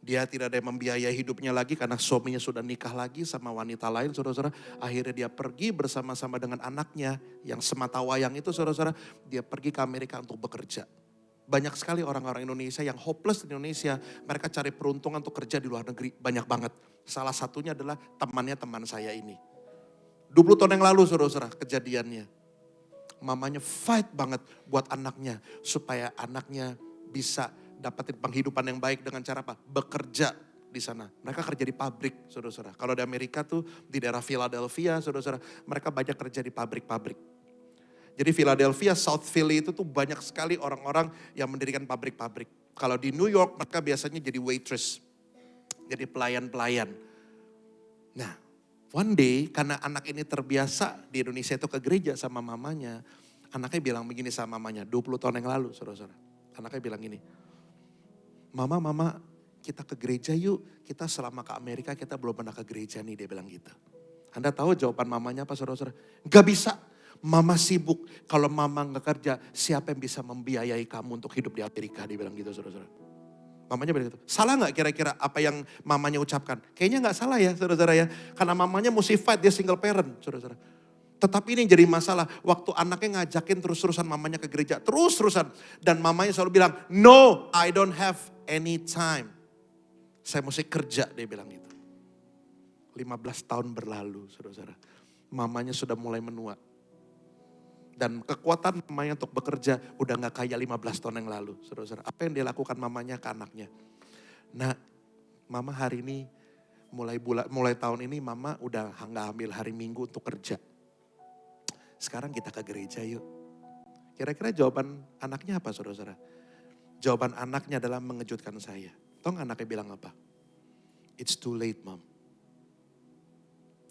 Dia tidak ada yang membiayai hidupnya lagi karena suaminya sudah nikah lagi sama wanita lain, saudara-saudara. Akhirnya dia pergi bersama-sama dengan anaknya yang semata wayang itu, saudara-saudara. Dia pergi ke Amerika untuk bekerja. Banyak sekali orang-orang Indonesia yang hopeless di Indonesia. Mereka cari peruntungan untuk kerja di luar negeri. Banyak banget. Salah satunya adalah teman saya ini. 20 tahun yang lalu, saudara-saudara, kejadiannya. Mamanya fight banget buat anaknya. Supaya anaknya bisa dapatin penghidupan yang baik dengan cara apa? Bekerja di sana. Mereka kerja di pabrik, saudara-saudara. Kalau di Amerika tuh di daerah Philadelphia, saudara-saudara, mereka banyak kerja di pabrik-pabrik. Jadi Philadelphia, South Philly itu tuh banyak sekali orang-orang yang mendirikan pabrik-pabrik. Kalau di New York mereka biasanya jadi waitress, jadi pelayan-pelayan. Nah, one day karena anak ini terbiasa di Indonesia itu ke gereja sama mamanya, anaknya bilang begini sama mamanya, 20 tahun yang lalu, saudara-saudara. Anaknya bilang gini, Mama, kita ke gereja yuk. Kita selama ke Amerika kita belum pernah ke gereja nih, dia bilang gitu. Anda tahu jawaban mamanya apa, saudara-saudara? Gak bisa, mama sibuk. Kalau mama gak kerja, siapa yang bisa membiayai kamu untuk hidup di Amerika, dia bilang gitu, saudara-saudara. Mamanya bilang gitu. Salah gak kira-kira apa yang mamanya ucapkan? Kayaknya gak salah ya, saudara-saudara ya. Karena mamanya mesti fight, dia single parent, saudara-saudara. Tetapi ini jadi masalah, waktu anaknya ngajakin terus-terusan mamanya ke gereja, terus-terusan. Dan mamanya selalu bilang, no, I don't have any time. Saya mesti kerja, dia bilang gitu. 15 tahun berlalu, saudara-saudara. Mamanya sudah mulai menua. Dan kekuatan mamanya untuk bekerja udah gak kayak 15 tahun yang lalu, saudara-saudara. Apa yang dia lakukan mamanya ke anaknya? Nah, mama hari ini, mulai tahun ini mama udah gak ambil hari Minggu untuk kerja. Sekarang kita ke gereja yuk. Kira-kira jawaban anaknya apa, saudara-saudara? Jawaban anaknya adalah mengejutkan saya. Tahu anaknya bilang apa? It's too late, Mom.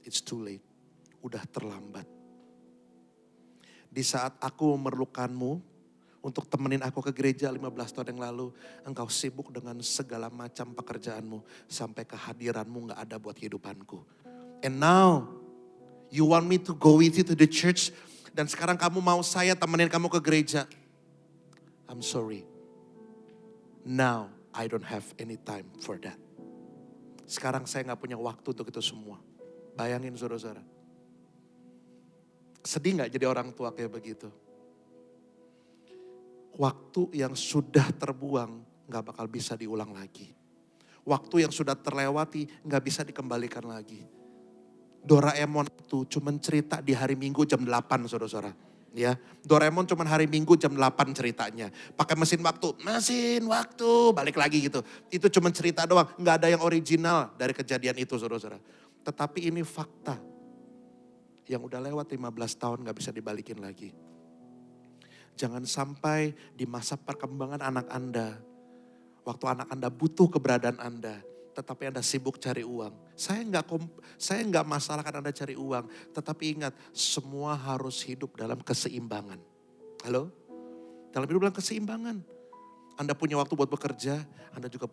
It's too late. Udah terlambat. Di saat aku memerlukanmu untuk temenin aku ke gereja 15 tahun yang lalu, engkau sibuk dengan segala macam pekerjaanmu sampai kehadiranmu gak ada buat kehidupanku. And now, you want me to go with you to the church, dan sekarang kamu mau saya temenin kamu ke gereja. I'm sorry. Now, I don't have any time for that. Sekarang saya gak punya waktu untuk itu semua. Bayangin saudara-saudara. Sedih gak jadi orang tua kayak begitu? Waktu yang sudah terbuang gak bakal bisa diulang lagi. Waktu yang sudah terlewati gak bisa dikembalikan lagi. Doraemon itu cuma cerita di hari Minggu jam 8, saudara-saudara. Ya, Doraemon cuma hari Minggu jam 8 ceritanya. Pakai mesin waktu, balik lagi gitu. Itu cuma cerita doang, nggak ada yang original dari kejadian itu, saudara-saudara. Tetapi ini fakta. Yang udah lewat 15 tahun gak bisa dibalikin lagi. Jangan sampai di masa perkembangan anak Anda, waktu anak Anda butuh keberadaan Anda, tetapi Anda sibuk cari uang. Saya nggak masalahkan Anda cari uang, tetapi ingat semua harus hidup dalam keseimbangan. Halo? Dalam hidup dalam keseimbangan. Anda punya waktu buat bekerja, Anda juga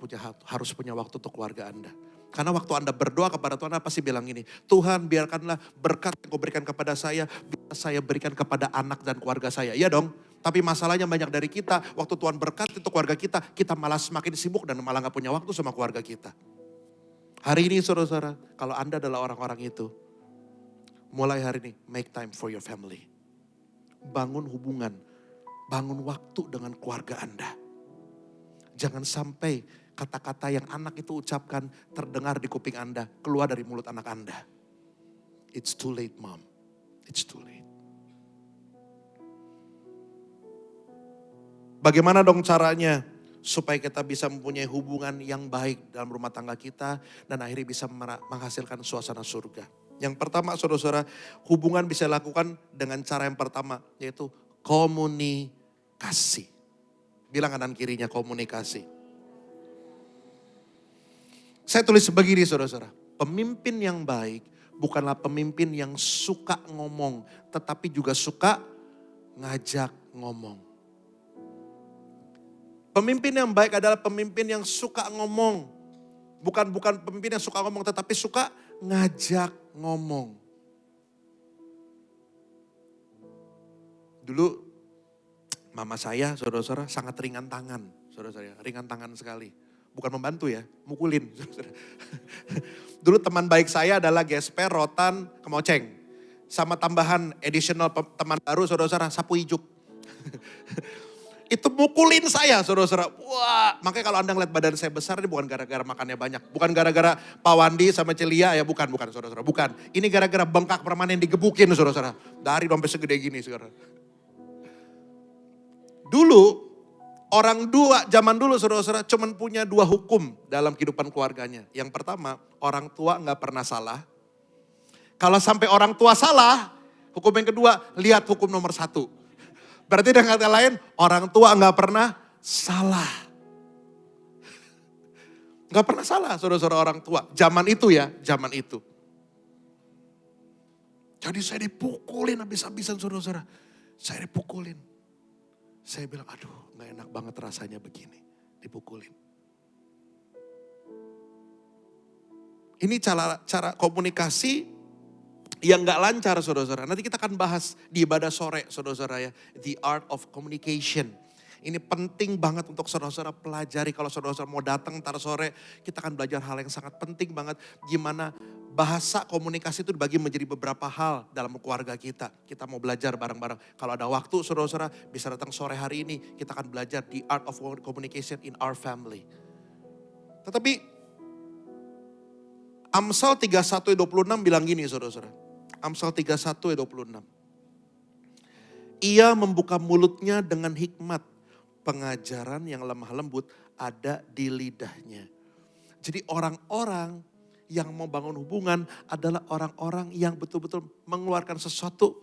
harus punya waktu untuk keluarga Anda. Karena waktu Anda berdoa kepada Tuhan, Anda pasti bilang ini, Tuhan biarkanlah berkat yang kau berikan kepada saya, bisa saya berikan kepada anak dan keluarga saya. Iya dong, tapi masalahnya banyak dari kita, waktu Tuhan berkat untuk keluarga kita malah semakin sibuk dan malah gak punya waktu sama keluarga kita. Hari ini saudara-saudara, kalau Anda adalah orang-orang itu, mulai hari ini, make time for your family. Bangun hubungan, bangun waktu dengan keluarga Anda. Jangan sampai kata-kata yang anak itu ucapkan terdengar di kuping Anda, keluar dari mulut anak Anda. It's too late, mom. It's too late. Bagaimana dong caranya supaya kita bisa mempunyai hubungan yang baik dalam rumah tangga kita dan akhirnya bisa menghasilkan suasana surga? Yang pertama saudara-saudara, hubungan bisa dilakukan dengan cara yang pertama, yaitu komunikasi. Bilang kanan kirinya komunikasi. Saya tulis begini saudara-saudara, pemimpin yang baik bukanlah pemimpin yang suka ngomong, tetapi juga suka ngajak ngomong. Pemimpin yang baik adalah pemimpin yang suka ngomong. Bukan pemimpin yang suka ngomong, tetapi suka ngajak ngomong. Dulu mama saya, saudara-saudara, sangat ringan tangan. Saudara-saudara, ringan tangan sekali. Bukan membantu ya, mukulin. Dulu teman baik saya adalah gesper, rotan, kemoceng. Sama tambahan additional teman baru, saudara-saudara, sapu ijuk. Itu mukulin saya, saudara-saudara. Wah, makanya kalau Anda ngeliat badan saya besar, ini bukan gara-gara makannya banyak. Bukan gara-gara Pak Wandi sama Celia, ya bukan, saudara-saudara. Bukan, ini gara-gara bengkak permanen digebukin, saudara-saudara. Dari sampai segede gini, saudara. Dulu, zaman dulu saudara-saudara cuman punya 2 hukum dalam kehidupan keluarganya. Yang pertama, orang tua gak pernah salah. Kalau sampai orang tua salah, hukum yang kedua, lihat hukum nomor 1. Berarti dengan kata lain, orang tua gak pernah salah. Gak pernah salah saudara-saudara orang tua. Zaman itu ya, zaman itu. Jadi saya dipukulin habis-habisan saudara-saudara. Saya dipukulin. Saya bilang, aduh gak enak banget rasanya begini, dipukulin. Ini cara komunikasi yang gak lancar saudara-saudara. Nanti kita akan bahas di ibadah sore saudara-saudara ya. The art of communication. Ini penting banget untuk saudara-saudara pelajari. Kalau saudara-saudara mau datang ntar sore, kita akan belajar hal yang sangat penting banget. Gimana bahasa komunikasi itu dibagi menjadi beberapa hal dalam keluarga kita. Kita mau belajar bareng-bareng. Kalau ada waktu saudara-saudara bisa datang sore hari ini. Kita akan belajar the art of communication in our family. Tetapi Amsal 31:26 bilang gini saudara-saudara. Amsal 31:26. Ia membuka mulutnya dengan hikmat. Pengajaran yang lemah lembut ada di lidahnya. Jadi orang-orang yang mau bangun hubungan adalah orang-orang yang betul-betul mengeluarkan sesuatu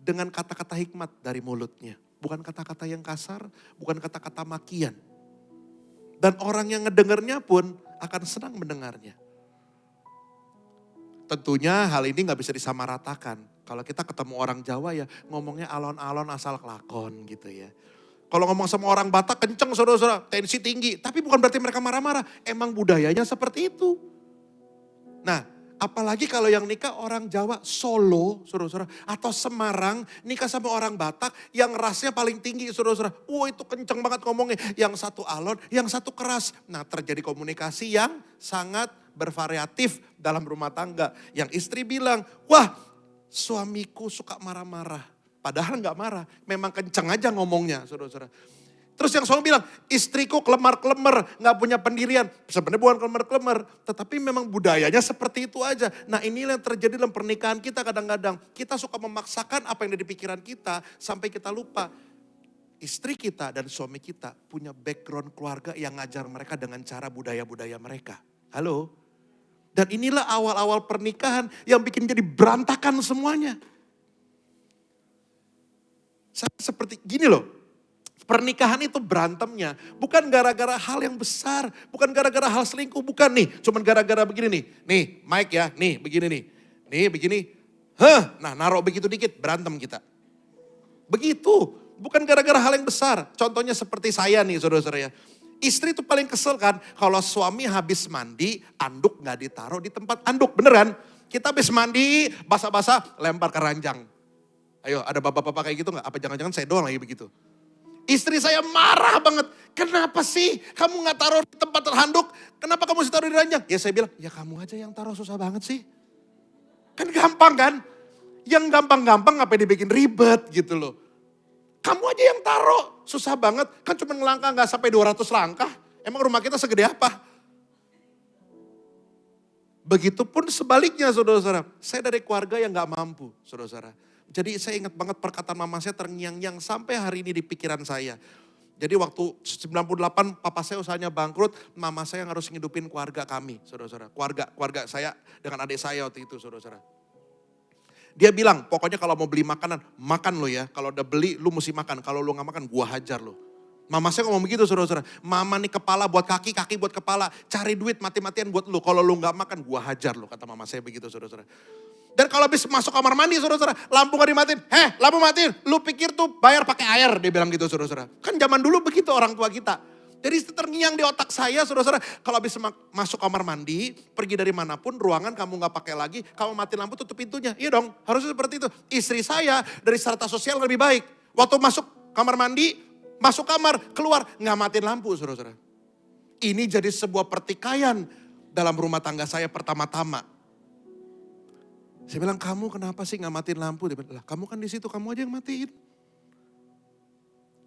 dengan kata-kata hikmat dari mulutnya. Bukan kata-kata yang kasar, bukan kata-kata makian. Dan orang yang ngedengarnya pun akan senang mendengarnya. Tentunya hal ini gak bisa disamaratakan. Kalau kita ketemu orang Jawa ya ngomongnya alon-alon asal kelakon gitu ya. Kalau ngomong sama orang Batak kenceng saudara-saudara, tensi tinggi. Tapi bukan berarti mereka marah-marah, emang budayanya seperti itu. Nah apalagi kalau yang nikah orang Jawa Solo saudara-saudara. Atau Semarang nikah sama orang Batak yang rasnya paling tinggi saudara-saudara. Wah itu kenceng banget ngomongnya. Yang satu alon, yang satu keras. Nah terjadi komunikasi yang sangat bervariatif dalam rumah tangga. Yang istri bilang, wah suamiku suka marah-marah. Padahal gak marah, memang kenceng aja ngomongnya saudara-saudara. Terus yang suami bilang, istriku kelemar-kelemar, gak punya pendirian. Sebenarnya bukan kelemar-kelemar, tetapi memang budayanya seperti itu aja. Nah inilah yang terjadi dalam pernikahan kita kadang-kadang. Kita suka memaksakan apa yang ada di pikiran kita, sampai kita lupa. Istri kita dan suami kita punya background keluarga yang ngajar mereka dengan cara budaya-budaya mereka. Halo? Dan inilah awal-awal pernikahan yang bikin jadi berantakan semuanya. Seperti gini loh, pernikahan itu berantemnya bukan gara-gara hal yang besar, bukan gara-gara hal selingkuh, bukan nih, cuman gara-gara begini nih. Nih, Mike ya, nih begini nih. Nih begini, nah naruh begitu dikit berantem kita. Begitu, bukan gara-gara hal yang besar. Contohnya seperti saya nih saudara-saudara ya. Istri tuh paling kesel kan kalau suami habis mandi, anduk gak ditaruh di tempat anduk, beneran. Kita habis mandi, basah-basah, lempar ke ranjang. Ayo ada bapak-bapak kayak gitu gak? Apa jangan-jangan saya doang lagi begitu? Istri saya marah banget. Kenapa sih kamu gak taruh di tempat handuk? Kenapa kamu sih taruh di ranjang? Ya saya bilang, ya kamu aja yang taruh, susah banget sih. Kan gampang kan? Yang gampang-gampang ngapain dibikin ribet gitu loh. Kamu aja yang taruh, susah banget. Kan cuma ngelangkah gak sampai 200 langkah. Emang rumah kita segede apa? Begitupun sebaliknya saudara-saudara. Saya dari keluarga yang gak mampu saudara-saudara. Jadi saya ingat banget perkataan mama saya terngiang-ngiang sampai hari ini di pikiran saya. Jadi waktu 98 papa saya usahanya bangkrut, mama saya yang harus ngidupin keluarga kami, saudara-saudara. Keluarga saya dengan adik saya waktu itu, saudara-saudara. Dia bilang, pokoknya kalau mau beli makanan, makan lo ya. Kalau udah beli, lu mesti makan. Kalau lu gak makan, gua hajar lo. Mama saya ngomong begitu, saudara-saudara. Mama nih kepala buat kaki, kaki buat kepala. Cari duit mati-matian buat lu. Kalau lu gak makan, gua hajar lo. Kata mama saya begitu, saudara-saudara. Dan kalau habis masuk kamar mandi saudara-saudara, lampu gak dimatiin. Lampu matiin, lu pikir tuh bayar pakai air, dia bilang gitu saudara-saudara. Kan zaman dulu begitu orang tua kita. Jadi terngiang di otak saya saudara-saudara, kalau habis masuk kamar mandi, pergi dari manapun, ruangan kamu gak pakai lagi, kamu matiin lampu tutup pintunya. Iya dong, harusnya seperti itu. Istri saya dari strata sosial lebih baik. Waktu masuk kamar mandi, masuk kamar, keluar, gak matiin lampu saudara-saudara. Ini jadi sebuah pertikaian dalam rumah tangga saya pertama-tama. Saya bilang, kamu kenapa sih gak matiin lampu? Dia bilang, lah kamu kan di situ, kamu aja yang matiin.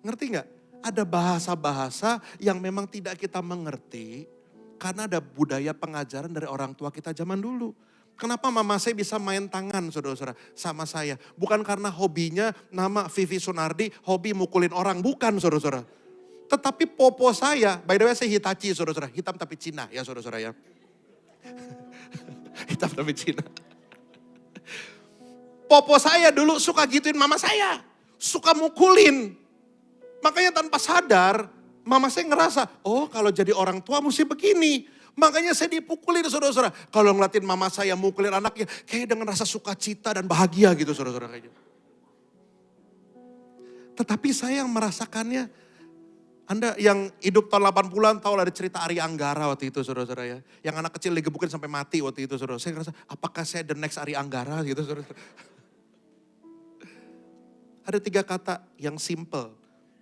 Ngerti gak? Ada bahasa-bahasa yang memang tidak kita mengerti. Karena ada budaya pengajaran dari orang tua kita zaman dulu. Kenapa mama saya bisa main tangan saudara-saudara sama saya? Bukan karena hobinya nama Vivi Sunardi, hobi mukulin orang. Bukan saudara-saudara. Tetapi popo saya, by the way saya Hitachi saudara-saudara. Hitam tapi Cina ya saudara-saudara ya. Hitam tapi Cina. Popo saya dulu suka gituin mama saya. Suka mukulin. Makanya tanpa sadar, mama saya ngerasa, oh kalau jadi orang tua mesti begini. Makanya saya dipukulin saudara-saudara. Kalau ngeliatin mama saya mukulin anaknya, kayak dengan rasa sukacita dan bahagia gitu saudara-saudara. Tetapi saya yang merasakannya, Anda yang hidup tahun 80-an tahu lah ada cerita Ari Anggara waktu itu saudara-saudara ya. Yang anak kecil digebukin sampai mati waktu itu saudara. Saya ngerasa, apakah saya the next Ari Anggara gitu saudara. Ada 3 kata yang simple,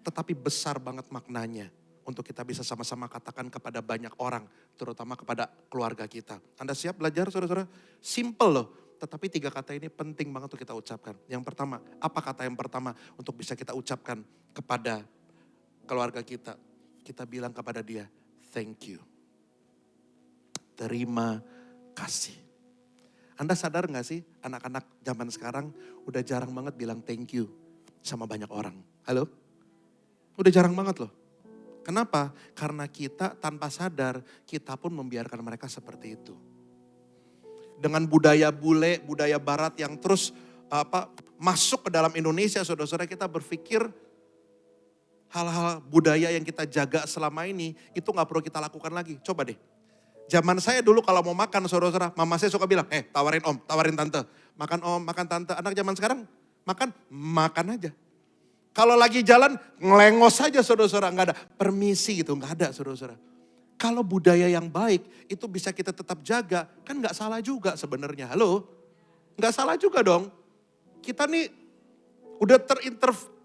tetapi besar banget maknanya. Untuk kita bisa sama-sama katakan kepada banyak orang, terutama kepada keluarga kita. Anda siap belajar saudara-saudara? Simple loh, tetapi 3 kata ini penting banget untuk kita ucapkan. Yang pertama, apa kata yang pertama untuk bisa kita ucapkan kepada keluarga kita? Kita bilang kepada dia, thank you. Terima kasih. Anda sadar gak sih anak-anak zaman sekarang udah jarang banget bilang thank you sama banyak orang. Halo? Udah jarang banget loh. Kenapa? Karena kita tanpa sadar, kita pun membiarkan mereka seperti itu. Dengan budaya bule, budaya barat yang terus masuk ke dalam Indonesia, saudara-saudara, kita berpikir hal-hal budaya yang kita jaga selama ini, itu gak perlu kita lakukan lagi. Coba deh. Zaman saya dulu kalau mau makan, saudara-saudara, mama saya suka bilang, tawarin om, tawarin tante. Makan om, makan tante. Anak zaman sekarang, makan aja. Kalau lagi jalan, ngelengos saja saudara-saudara. Nggak ada permisi gitu, nggak ada saudara-saudara. Kalau budaya yang baik, itu bisa kita tetap jaga. Kan nggak salah juga sebenarnya. Halo? Nggak salah juga dong. Kita nih udah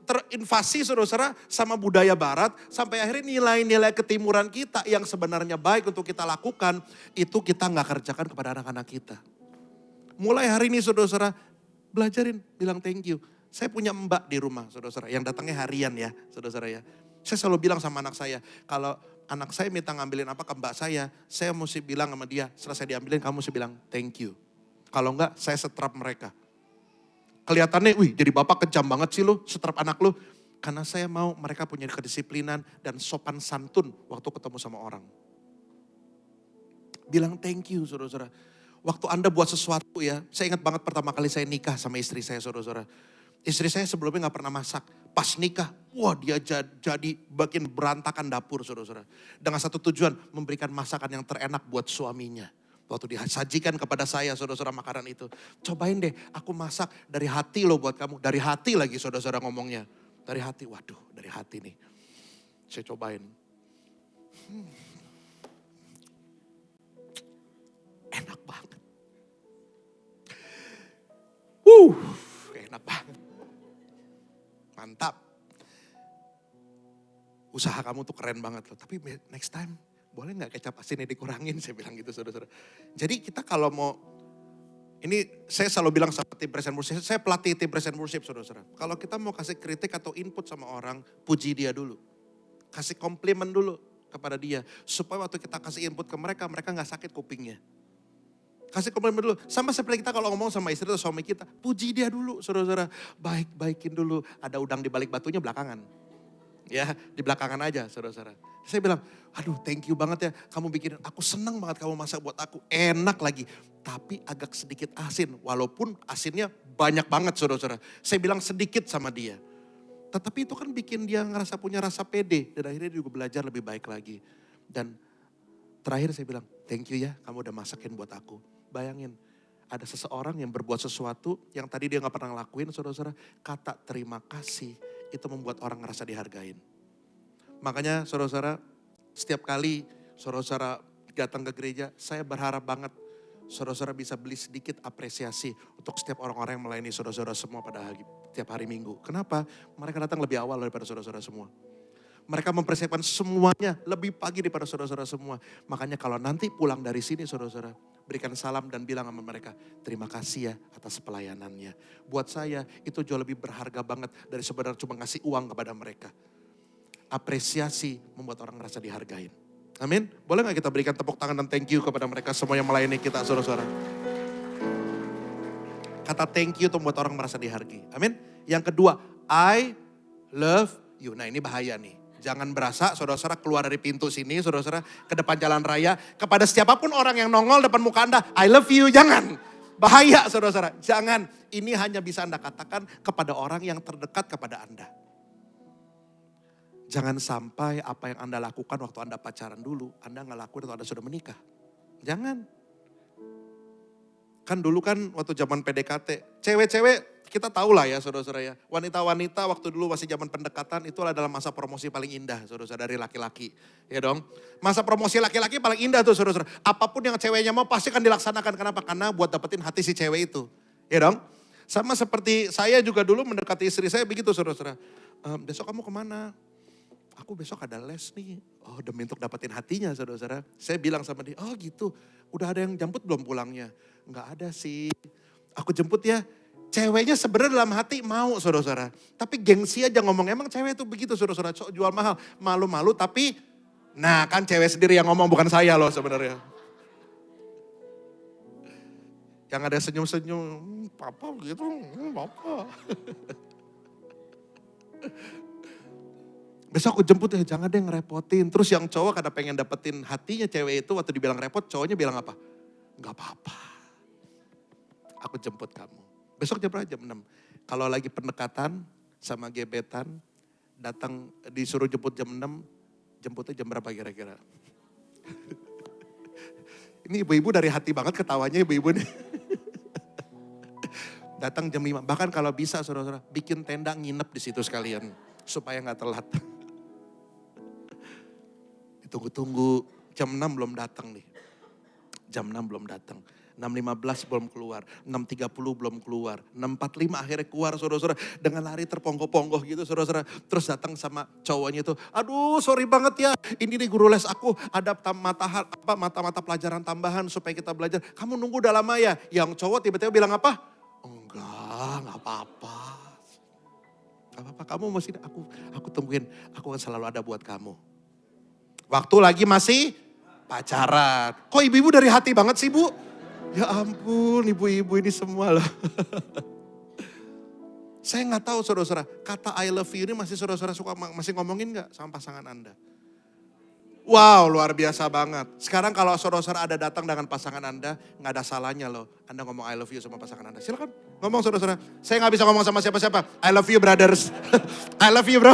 terinvasi saudara-saudara sama budaya barat. Sampai akhirnya nilai-nilai ketimuran kita yang sebenarnya baik untuk kita lakukan. Itu kita nggak kerjakan kepada anak-anak kita. Mulai hari ini saudara-saudara, belajarin, bilang thank you. Saya punya mbak di rumah, saudara-saudara, yang datangnya harian ya, saudara-saudara ya. Saya selalu bilang sama anak saya, kalau anak saya minta ngambilin apa ke mbak saya mesti bilang sama dia, setelah saya diambilin kamu mesti bilang thank you. Kalau enggak, saya setrap mereka. Kelihatannya, wih jadi bapak kejam banget sih lu, setrap anak lu. Karena saya mau mereka punya kedisiplinan dan sopan santun waktu ketemu sama orang. Bilang thank you saudara-saudara. Waktu Anda buat sesuatu ya, saya ingat banget pertama kali saya nikah sama istri saya saudara-saudara. Istri saya sebelumnya gak pernah masak. Pas nikah, wah dia jadi bikin berantakan dapur saudara-saudara. Dengan satu tujuan, memberikan masakan yang terenak buat suaminya. Waktu disajikan kepada saya saudara-saudara makanan itu. Cobain deh, aku masak dari hati loh buat kamu. Dari hati lagi saudara-saudara ngomongnya. Dari hati, waduh dari hati nih. Saya cobain. Enak banget. Enak banget. Mantap. Usaha kamu tuh keren banget loh. Tapi next time boleh gak kecap asinnya dikurangin? Saya bilang gitu saudara-saudara. Jadi kita kalau mau, ini saya selalu bilang sama tim present worship, saya pelatih tim present worship saudara-saudara. Kalau kita mau kasih kritik atau input sama orang, puji dia dulu. Kasih komplimen dulu kepada dia. Supaya waktu kita kasih input ke mereka, mereka gak sakit kupingnya. Kasih komplimen dulu. Sama seperti kita kalau ngomong sama istri atau suami kita, puji dia dulu saudara-saudara. Baikin dulu, ada udang di balik batunya belakangan. Ya, di belakangan aja saudara-saudara. Saya bilang, aduh thank you banget ya. Kamu bikinin, aku senang banget kamu masak buat aku. Enak lagi. Tapi agak sedikit asin. Walaupun asinnya banyak banget saudara-saudara. Saya bilang sedikit sama dia. Tetapi itu kan bikin dia ngerasa punya rasa pede. Dan akhirnya dia juga belajar lebih baik lagi. Dan terakhir saya bilang, thank you ya kamu udah masakin buat aku. Bayangin, ada seseorang yang berbuat sesuatu yang tadi dia gak pernah ngelakuin saudara-saudara. Kata terima kasih itu membuat orang ngerasa dihargain. Makanya saudara-saudara, setiap kali saudara-saudara datang ke gereja, saya berharap banget saudara-saudara bisa beli sedikit apresiasi untuk setiap orang-orang yang melayani saudara-saudara semua pada tiap hari Minggu. Kenapa? Mereka datang lebih awal daripada saudara-saudara semua. Mereka mempersiapkan semuanya lebih pagi daripada saudara-saudara semua. Makanya kalau nanti pulang dari sini saudara-saudara, berikan salam dan bilang sama mereka, terima kasih ya atas pelayanannya. Buat saya itu jauh lebih berharga banget dari sebenarnya cuma ngasih uang kepada mereka. Apresiasi membuat orang merasa dihargain. Amin. Boleh gak kita berikan tepuk tangan dan thank you kepada mereka semua yang melayani kita saudara-saudara. Kata thank you itu membuat orang merasa dihargai. Amin. Yang kedua, I love you. Nah ini bahaya nih. Jangan berasa saudara-saudara keluar dari pintu sini, saudara-saudara ke depan jalan raya. Kepada siapapun orang yang nongol depan muka Anda, I love you, jangan. Bahaya saudara-saudara, jangan. Ini hanya bisa Anda katakan kepada orang yang terdekat kepada Anda. Jangan sampai apa yang Anda lakukan waktu Anda pacaran dulu, Anda gak lakuin waktu Anda sudah menikah. Jangan. Kan dulu kan waktu zaman PDKT, cewek-cewek kita tahu lah ya saudara-saudara ya. Wanita-wanita waktu dulu masih zaman pendekatan itu adalah masa promosi paling indah saudara-saudara dari laki-laki. Ya dong. Masa promosi laki-laki paling indah tuh saudara-saudara. Apapun yang ceweknya mau pasti akan dilaksanakan. Kenapa? Karena buat dapetin hati si cewek itu. Ya dong. Sama seperti saya juga dulu mendekati istri saya begitu saudara-saudara. Besok kamu kemana? Aku besok ada les nih. Oh demi untuk dapetin hatinya saudara-saudara. Saya bilang sama dia, oh gitu. Udah ada yang jemput belum pulangnya? Enggak ada sih. Aku jemput ya. Ceweknya sebenarnya dalam hati mau saudara-saudara. Tapi gengsi aja ngomong, emang cewek itu begitu saudara-saudara. Jual mahal, malu-malu tapi, nah kan cewek sendiri yang ngomong bukan saya loh sebenarnya. Yang ada senyum-senyum, papa gitu, papa. Besok aku jemput ya, jangan deh ngerepotin. Terus yang cowok kadang pengen dapetin hatinya cewek itu, waktu dibilang repot, cowoknya bilang apa? Gak apa-apa, aku jemput kamu. Besok jam berapa? Jam 6. Kalau lagi pendekatan sama gebetan, datang disuruh jemput jam 6, jemputnya jam berapa kira-kira? Ini ibu-ibu dari hati banget ketawanya ibu-ibu nih. Datang jam 5, bahkan kalau bisa saudara-saudara, bikin tenda nginep di situ sekalian. Supaya gak telat. Ditunggu-tunggu, jam 6 belum datang nih. Jam 6 belum datang. 6.15 belum keluar, 6.30 belum keluar, 6.45 akhirnya keluar saudara-saudara. Dengan lari terponggoh-ponggoh gitu saudara-saudara. Terus datang sama cowoknya itu, aduh sorry banget ya, ini nih guru les aku ada mata-mata pelajaran tambahan supaya kita belajar. Kamu nunggu udah lama ya? Yang cowok tiba-tiba bilang apa? Enggak apa-apa. Gak apa-apa, kamu masih, aku tungguin, aku akan selalu ada buat kamu. Waktu lagi masih pacaran. Kok ibu-ibu dari hati banget sih bu? Ya ampun ibu-ibu ini semua loh. Saya gak tahu saudara-saudara, kata I love you ini masih saudara-saudara suka masih ngomongin gak sama pasangan Anda? Wow, luar biasa banget. Sekarang kalau saudara-saudara ada datang dengan pasangan Anda, nggak ada salahnya loh. Anda ngomong I love you sama pasangan Anda. Silakan ngomong saudara-saudara. Saya nggak bisa ngomong sama siapa-siapa. I love you brothers. I love you bro.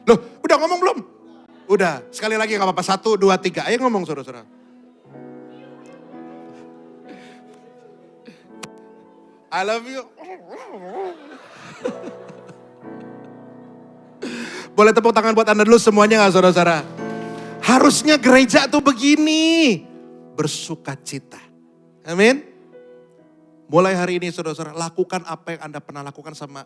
Loh, udah ngomong belum? Udah, sekali lagi nggak apa-apa. 1, 2, 3. Ayo ngomong saudara-saudara. I love you. Boleh tepuk tangan buat Anda dulu semuanya gak saudara-saudara? Harusnya gereja tuh begini. Bersuka cita. Amin. Mulai hari ini saudara-saudara, lakukan apa yang Anda pernah lakukan sama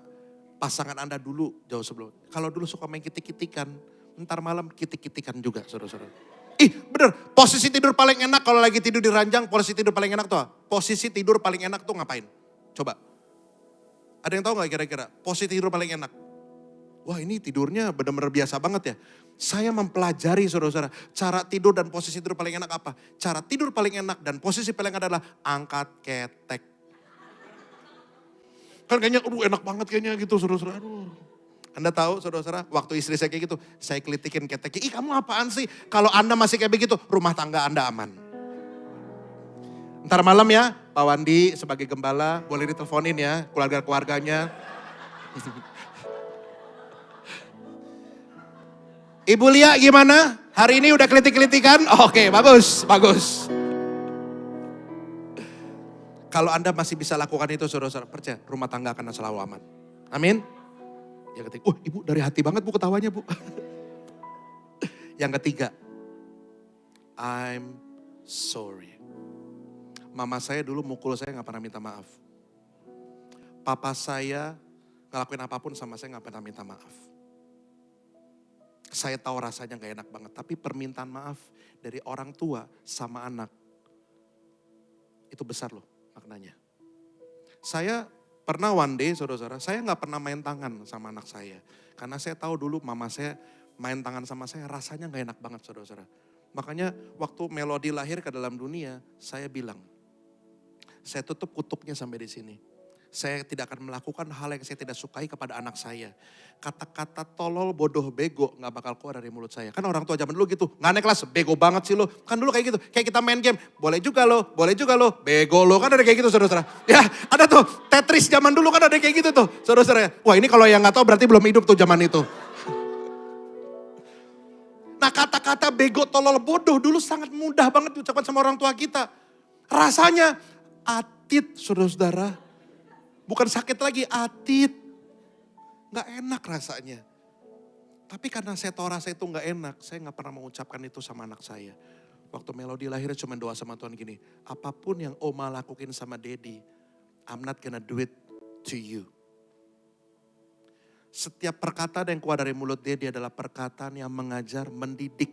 pasangan Anda dulu jauh sebelum. Kalau dulu suka main kitik-kitikan, ntar malam kitik-kitikan juga saudara-saudara. Ih bener, posisi tidur paling enak kalau lagi tidur di ranjang, posisi tidur paling enak tuh apa? Posisi tidur paling enak tuh ngapain? Coba. Ada yang tahu gak kira-kira posisi tidur paling enak? Wah ini tidurnya benar-benar biasa banget ya. Saya mempelajari saudara-saudara, cara tidur dan posisi tidur paling enak apa? Cara tidur paling enak dan posisi paling enak adalah angkat ketek. Kan kayaknya enak banget kayaknya gitu saudara-saudara. Anda tahu saudara-saudara, waktu istri saya kayak gitu, saya kelitikin keteknya. Ih kamu apaan sih? Kalau Anda masih kayak begitu, rumah tangga Anda aman. Ntar malam ya, Pak Wandi sebagai gembala, boleh diteleponin ya keluarga-keluarganya. Ibu Lia gimana? Hari ini udah kelitik-kelitikan? Oke, bagus, bagus. Kalau Anda masih bisa lakukan itu saudara-saudara, percaya rumah tangga akan selalu aman. Amin. Yang ketiga, ibu dari hati banget bu ketawanya bu. Yang ketiga, I'm sorry. Mama saya dulu mukul saya gak pernah minta maaf. Papa saya ngelakuin apapun sama saya gak pernah minta maaf. Saya tahu rasanya gak enak banget. Tapi permintaan maaf dari orang tua sama anak. Itu besar loh maknanya. Saya pernah one day saudara-saudara, saya gak pernah main tangan sama anak saya. Karena saya tahu dulu mama saya main tangan sama saya rasanya gak enak banget saudara-saudara. Makanya waktu Melody lahir ke dalam dunia, saya bilang, saya tutup kutubnya sampai di sini. Saya tidak akan melakukan hal yang saya tidak sukai kepada anak saya. Kata-kata tolol, bodoh, bego gak bakal keluar dari mulut saya. Kan orang tua zaman dulu gitu, gak naik kelas, bego banget sih lo. Kan dulu kayak gitu, kayak kita main game, boleh juga lo, bego lo. Kan ada kayak gitu saudara-saudara. Ya ada tuh, Tetris zaman dulu kan ada kayak gitu tuh saudara-saudara. Wah ini kalau yang gak tahu berarti belum hidup tuh zaman itu. Nah kata-kata bego, tolol, bodoh dulu sangat mudah banget diucapkan sama orang tua kita. Rasanya atit saudara-saudara. Bukan sakit lagi, atit. Gak enak rasanya. Tapi karena saya tahu rasa itu gak enak, saya gak pernah mengucapkan itu sama anak saya. Waktu Melody lahir cuma doa sama Tuhan gini, apapun yang Oma lakuin sama Daddy, I'm not gonna do it to you. Setiap perkataan yang keluar dari mulut Daddy adalah perkataan yang mengajar, mendidik,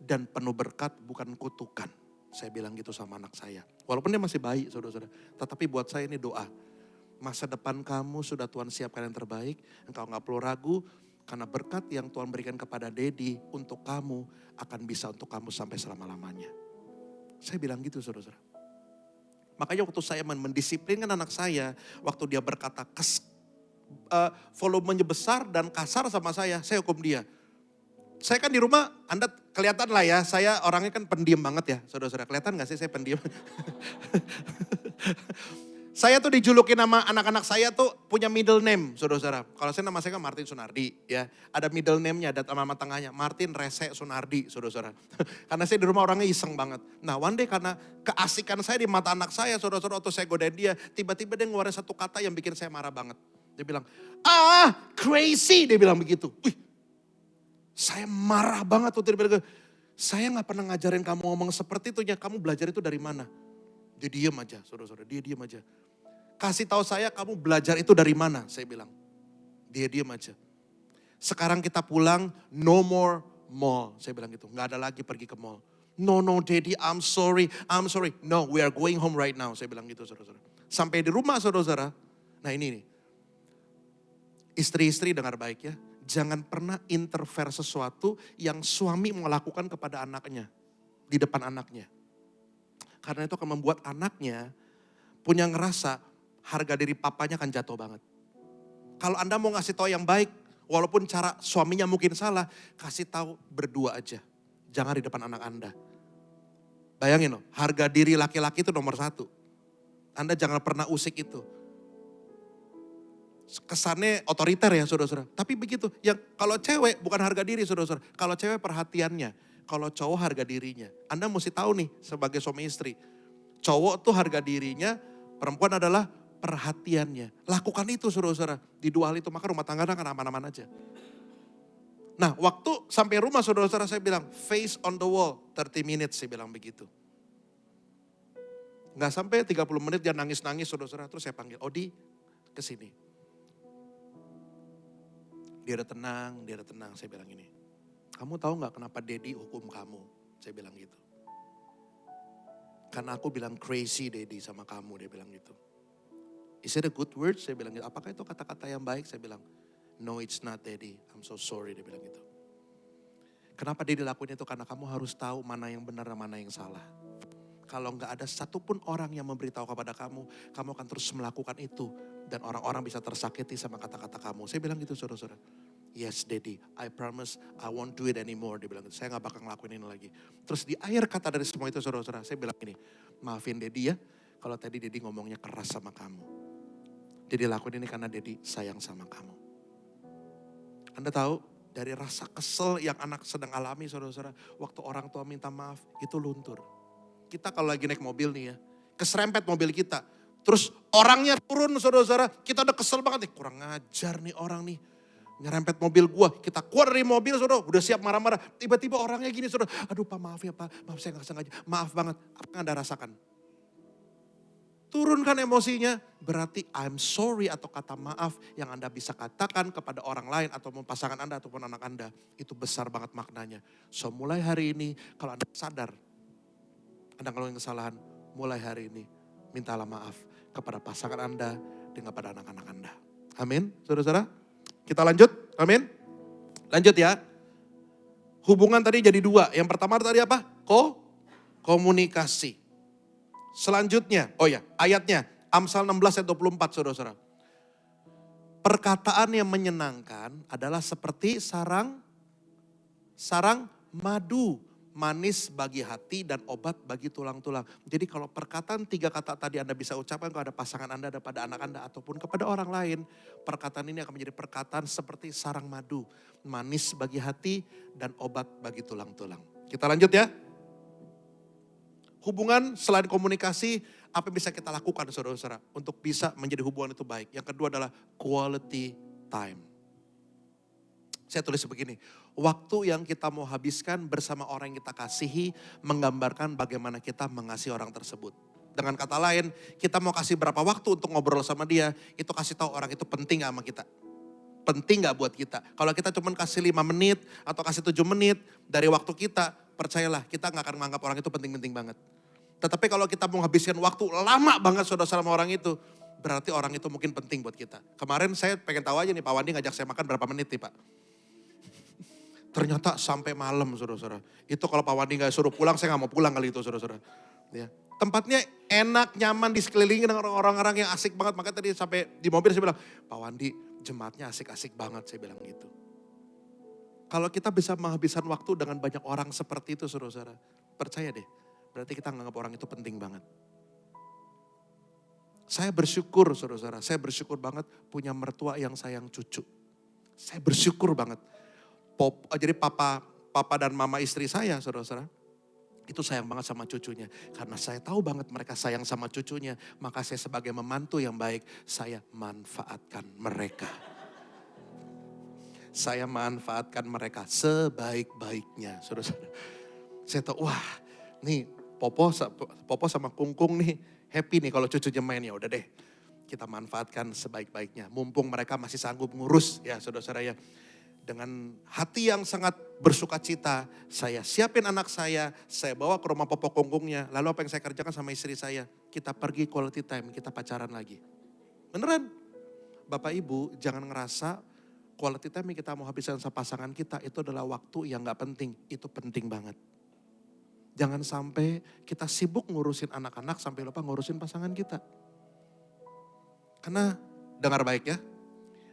dan penuh berkat, bukan kutukan. Saya bilang gitu sama anak saya. Walaupun dia masih bayi saudara-saudara, tetapi buat saya ini doa. Masa depan kamu sudah Tuhan siapkan yang terbaik. Engkau gak perlu ragu. Karena berkat yang Tuhan berikan kepada Daddy untuk kamu akan bisa untuk kamu sampai selama-lamanya. Saya bilang gitu saudara-saudara. Makanya waktu saya mendisiplinkan anak saya. Waktu dia berkata volumenya besar dan kasar sama saya hukum dia. Saya kan di rumah, Anda kelihatan lah ya. Saya orangnya kan pendiam banget ya saudara-saudara. Kelihatan gak sih saya pendiam? Saya tuh dijulukin nama anak-anak saya tuh punya middle name, saudara-saudara. Kalau saya nama saya kan Martin Sunardi, ya. Ada middle name-nya, ada nama tengahnya. Martin Rese Sunardi, saudara-saudara. Karena saya di rumah orangnya iseng banget. Nah one day karena keasikan saya di mata anak saya, saudara-saudara, waktu saya godain dia, tiba-tiba dia ngeluarin satu kata yang bikin saya marah banget. Dia bilang, crazy, dia bilang begitu. Wih, saya marah banget tuh. Dia bilang, saya gak pernah ngajarin kamu ngomong seperti itu, ya. Kamu belajar itu dari mana? Dia diam aja, saudara-saudara, dia diam aja. Kasih tahu saya kamu belajar itu dari mana, saya bilang. Dia diam aja. Sekarang kita pulang, no more mall. Saya bilang gitu, gak ada lagi pergi ke mall. No, Daddy, I'm sorry. No, we are going home right now. Saya bilang gitu, saudara-saudara. Sampai di rumah, saudara-saudara. Nah ini nih. Istri-istri dengar baik ya. Jangan pernah interfere sesuatu yang suami melakukan kepada anaknya. Di depan anaknya. Karena itu akan membuat anaknya punya ngerasa harga diri papanya akan jatuh banget. Kalau Anda mau ngasih tahu yang baik, Walaupun cara suaminya mungkin salah, kasih tahu berdua aja. Jangan di depan anak Anda. Bayangin loh, harga diri laki-laki itu nomor 1. Anda jangan pernah usik itu. Kesannya otoriter ya saudara-saudara. Tapi begitu, yang kalau cewek bukan harga diri saudara-saudara. Kalau cewek perhatiannya, kalau cowok harga dirinya. Anda mesti tahu nih sebagai suami istri. Cowok tuh harga dirinya, perempuan adalah perhatiannya. Lakukan itu saudara-saudara. Di 2 hal itu maka rumah tangga akan aman-aman aja. Nah waktu sampai rumah saudara-saudara saya bilang face on the wall 30 minutes saya bilang begitu. Nggak sampai 30 menit dia nangis-nangis saudara-saudara. Terus saya panggil Odi kesini. Dia udah tenang saya bilang ini. Kamu tahu nggak kenapa Daddy hukum kamu? Saya bilang gitu. Karena aku bilang crazy Daddy sama kamu dia bilang gitu. Is it a good word? Saya bilang gitu. Apakah itu kata-kata yang baik? Saya bilang no it's not Daddy, I'm so sorry dia bilang gitu. Kenapa Daddy lakuin itu? Karena kamu harus tahu mana yang benar dan mana yang salah. Kalau nggak ada satupun orang yang memberitahu kepada kamu, kamu akan terus melakukan itu. Dan orang-orang bisa tersakiti sama kata-kata kamu. Saya bilang gitu saudara-saudara. Yes Daddy, I promise I won't do it anymore. Dia bilang gitu, saya gak bakal ngelakuin ini lagi. Terus di akhir kata dari semua itu saudara-saudara, saya bilang gini, maafin Daddy ya, kalau tadi Daddy ngomongnya keras sama kamu. Daddy lakuin ini karena Daddy sayang sama kamu. Anda tahu, dari rasa kesel yang anak sedang alami saudara-saudara, waktu orang tua minta maaf, itu luntur. Kita kalau lagi naik mobil nih ya, keserempet mobil kita. Terus orangnya turun saudara-saudara, kita udah kesel banget nih, kurang ngajar nih orang nih. Nyerempet mobil gua, kita keluar dari mobil saudara, udah siap marah-marah. Tiba-tiba orangnya gini saudara, aduh Pak maaf ya Pak, maaf saya gak sengaja, maaf banget. Apa yang Anda rasakan? Turunkan emosinya, berarti I'm sorry atau kata maaf yang Anda bisa katakan kepada orang lain atau pasangan Anda ataupun anak Anda. Itu besar banget maknanya. So mulai hari ini kalau Anda sadar, Anda ngelakuin kesalahan, mulai hari ini mintalah maaf kepada pasangan Anda dan kepada anak-anak Anda. Amin, saudara-saudara. Kita lanjut, amin. Lanjut ya. Hubungan tadi jadi 2. Yang pertama tadi apa? Komunikasi. Selanjutnya, oh ya ayatnya. Amsal 16 ayat 24 saudara-saudara. Perkataan yang menyenangkan adalah seperti sarang madu. Manis bagi hati dan obat bagi tulang-tulang. Jadi kalau perkataan 3 kata tadi Anda bisa ucapkan kepada pasangan Anda, kepada anak Anda ataupun kepada orang lain. Perkataan ini akan menjadi perkataan seperti sarang madu. Manis bagi hati dan obat bagi tulang-tulang. Kita lanjut ya. Hubungan selain komunikasi, apa yang bisa kita lakukan saudara-saudara untuk bisa menjadi hubungan itu baik. Yang kedua adalah quality time. Saya tulis begini, waktu yang kita mau habiskan bersama orang yang kita kasihi menggambarkan bagaimana kita mengasihi orang tersebut. Dengan kata lain, kita mau kasih berapa waktu untuk ngobrol sama dia, itu kasih tahu orang itu penting gak sama kita. Penting gak buat kita. Kalau kita cuma kasih 5 menit atau kasih 7 menit dari waktu kita, percayalah kita gak akan menganggap orang itu penting-penting banget. Tetapi kalau kita mau habiskan waktu lama banget saudara sama orang itu, berarti orang itu mungkin penting buat kita. Kemarin saya pengen tahu aja nih Pak Wandi ngajak saya makan berapa menit nih Pak. Ternyata sampai malam saudara-saudara. Itu kalau Pak Wandi gak suruh pulang, saya gak mau pulang kali itu saudara-saudara. Ya. Tempatnya enak, nyaman, di sekelilingi dengan orang-orang yang asik banget. Makanya tadi sampai di mobil saya bilang, Pak Wandi jemaatnya asik-asik banget, saya bilang gitu. Kalau kita bisa menghabiskan waktu dengan banyak orang seperti itu saudara-saudara, percaya deh, berarti kita menganggap orang itu penting banget. Saya bersyukur saudara-saudara, saya bersyukur banget punya mertua yang sayang cucu. Saya bersyukur banget. Jadi papa dan mama istri saya saudara-saudara, itu sayang banget sama cucunya. Karena saya tahu banget mereka sayang sama cucunya, maka saya sebagai membantu yang baik, saya manfaatkan mereka. Saya manfaatkan mereka sebaik-baiknya saudara-saudara. Saya tahu, wah nih Popo sama Kungkung nih happy nih kalau cucunya main, ya udah deh. Kita manfaatkan sebaik-baiknya. Mumpung mereka masih sanggup ngurus ya saudara-saudara ya. Dengan hati yang sangat bersuka cita, saya siapin anak saya bawa ke rumah Popo Kungkungnya. Lalu apa yang saya kerjakan sama istri saya? Kita pergi quality time, kita pacaran lagi. Beneran. Bapak Ibu jangan ngerasa quality time yang kita mau habiskan sama pasangan kita itu adalah waktu yang gak penting. Itu penting banget. Jangan sampai kita sibuk ngurusin anak-anak sampai lupa ngurusin pasangan kita. Karena dengar baik ya,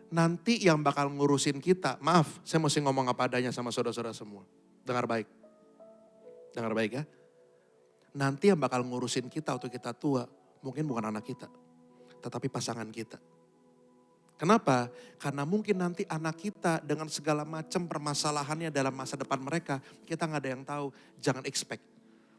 nanti yang bakal ngurusin kita, maaf saya mesti ngomong apa adanya sama saudara-saudara semua. Dengar baik. Dengar baik ya. Nanti yang bakal ngurusin kita waktu kita tua, mungkin bukan anak kita, tetapi pasangan kita. Kenapa? Karena mungkin nanti anak kita dengan segala macam permasalahannya dalam masa depan mereka, kita gak ada yang tahu, jangan expect.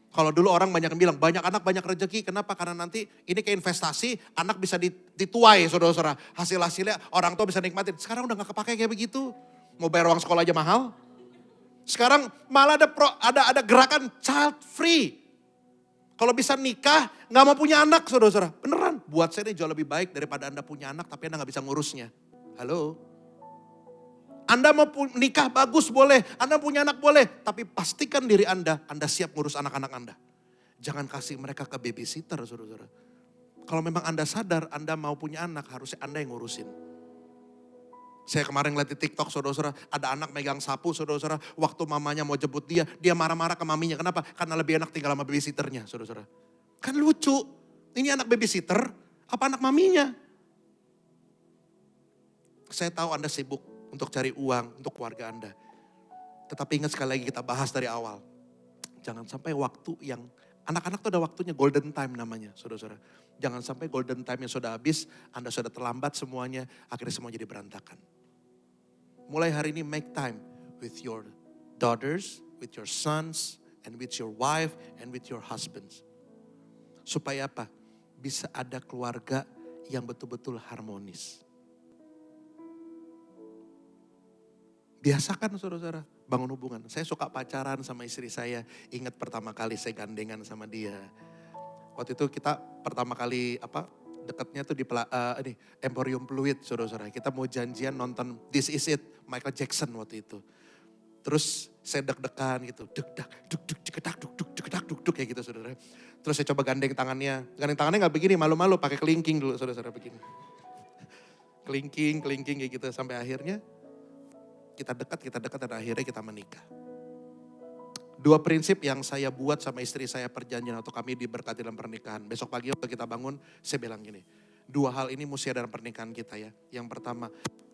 Kalau dulu orang banyak yang bilang, banyak anak banyak rezeki, kenapa? Karena nanti ini kayak investasi, anak bisa dituai saudara-saudara. Hasil-hasilnya orang tua bisa nikmatin. Sekarang udah gak kepake kayak begitu. Mau bayar uang sekolah aja mahal. Sekarang malah ada gerakan child free. Kalau bisa nikah, gak mau punya anak saudara-saudara. Beneran, buat saya ini jauh lebih baik daripada Anda punya anak tapi Anda gak bisa ngurusnya. Halo? Anda mau nikah bagus boleh, Anda punya anak boleh. Tapi pastikan diri Anda siap ngurus anak-anak Anda. Jangan kasih mereka ke babysitter saudara-saudara. Kalau memang Anda sadar Anda mau punya anak, harusnya Anda yang ngurusin. Saya kemarin lihat di TikTok saudara-saudara, ada anak megang sapu saudara-saudara. Waktu mamanya mau jemput dia marah-marah ke maminya. Kenapa? Karena lebih enak tinggal sama babysitternya saudara-saudara. Kan lucu, ini anak babysitter apa anak maminya? Saya tahu Anda sibuk untuk cari uang untuk keluarga Anda. Tetapi ingat sekali lagi kita bahas dari awal. Jangan sampai waktu yang, anak-anak tuh ada waktunya, golden time namanya saudara-saudara. Jangan sampai golden time yang sudah habis, Anda sudah terlambat semuanya, akhirnya semua jadi berantakan. Mulai hari ini make time with your daughters, with your sons, and with your wife, and with your husbands. Supaya apa? Bisa ada keluarga yang betul-betul harmonis. Biasakan saudara-saudara bangun hubungan. Saya suka pacaran sama istri saya. Ingat pertama kali saya gandengan sama dia. Waktu itu kita pertama kali dekatnya tuh di Emporium Pluit saudara-saudara. Kita mau janjian nonton This Is It Michael Jackson waktu itu. Terus saya deg-degan gitu. Duk kayak gitu saudara. Terus saya coba gandeng tangannya. Gandeng tangannya gak begini, malu-malu pakai kelingking dulu saudara-saudara begini. Kelingking kayak gitu sampai akhirnya kita dekat dan akhirnya kita menikah. Dua prinsip yang saya buat sama istri saya perjanjian atau kami diberkati dalam pernikahan. Besok pagi waktu kita bangun, saya bilang gini. Dua hal ini mesti ada dalam pernikahan kita ya. Yang pertama,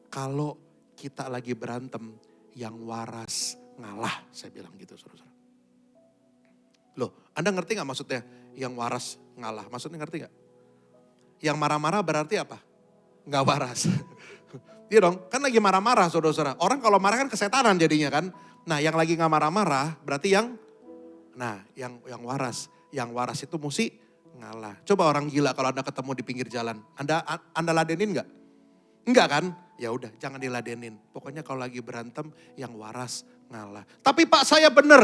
kalau kita lagi berantem, yang waras ngalah. Saya bilang gitu saudara-saudara. Loh, Anda ngerti gak maksudnya yang waras ngalah? Maksudnya ngerti gak? Yang marah-marah berarti apa? Gak waras. Iya dong, kan lagi marah-marah saudara-saudara. Orang kalau marah kan kesetanan jadinya kan. Nah yang lagi gak marah-marah berarti yang waras. Yang waras itu mesti ngalah. Coba orang gila kalau Anda ketemu di pinggir jalan. Anda ladenin gak? Enggak kan? Ya udah jangan diladenin. Pokoknya kalau lagi berantem yang waras ngalah. Tapi Pak saya bener.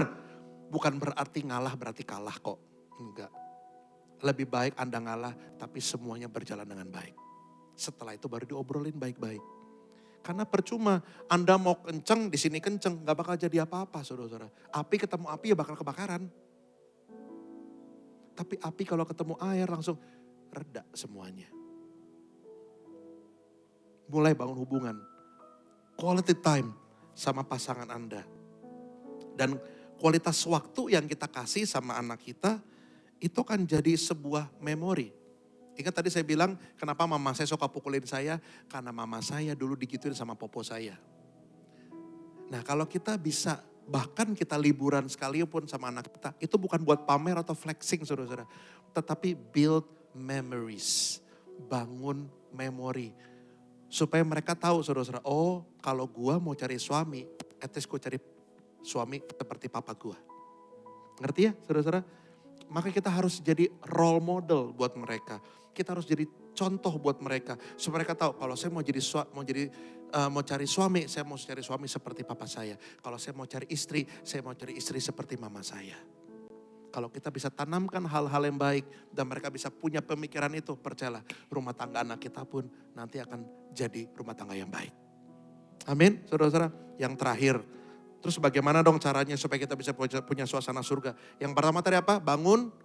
Bukan berarti ngalah berarti kalah kok. Enggak. Lebih baik Anda ngalah tapi semuanya berjalan dengan baik. Setelah itu baru diobrolin baik-baik. Karena percuma Anda mau kenceng, di sini kenceng, gak bakal jadi apa-apa saudara-saudara. Api ketemu api ya bakal kebakaran. Tapi api kalau ketemu air langsung reda semuanya. Mulai bangun hubungan. Quality time sama pasangan Anda. Dan kualitas waktu yang kita kasih sama anak kita, itu kan jadi sebuah memori. Ingat tadi saya bilang kenapa mama saya suka pukulin saya? Karena mama saya dulu digituin sama popo saya. Nah kalau kita bisa bahkan kita liburan sekalipun sama anak kita. Itu bukan buat pamer atau flexing saudara-saudara. Tetapi build memories. Bangun memori. Supaya mereka tahu saudara-saudara. Oh kalau gua mau cari suami. At least gua cari suami seperti papa gua. Ngerti ya saudara-saudara? Maka kita harus jadi role model buat mereka. Kita harus jadi contoh buat mereka. Supaya mereka tahu kalau saya mau cari suami, saya mau cari suami seperti papa saya. Kalau saya mau cari istri, saya mau cari istri seperti mama saya. Kalau kita bisa tanamkan hal-hal yang baik dan mereka bisa punya pemikiran itu, percayalah rumah tangga anak kita pun nanti akan jadi rumah tangga yang baik. Amin, saudara-saudara. Yang terakhir, terus bagaimana dong caranya supaya kita bisa punya suasana surga? Yang pertama tadi apa? Bangun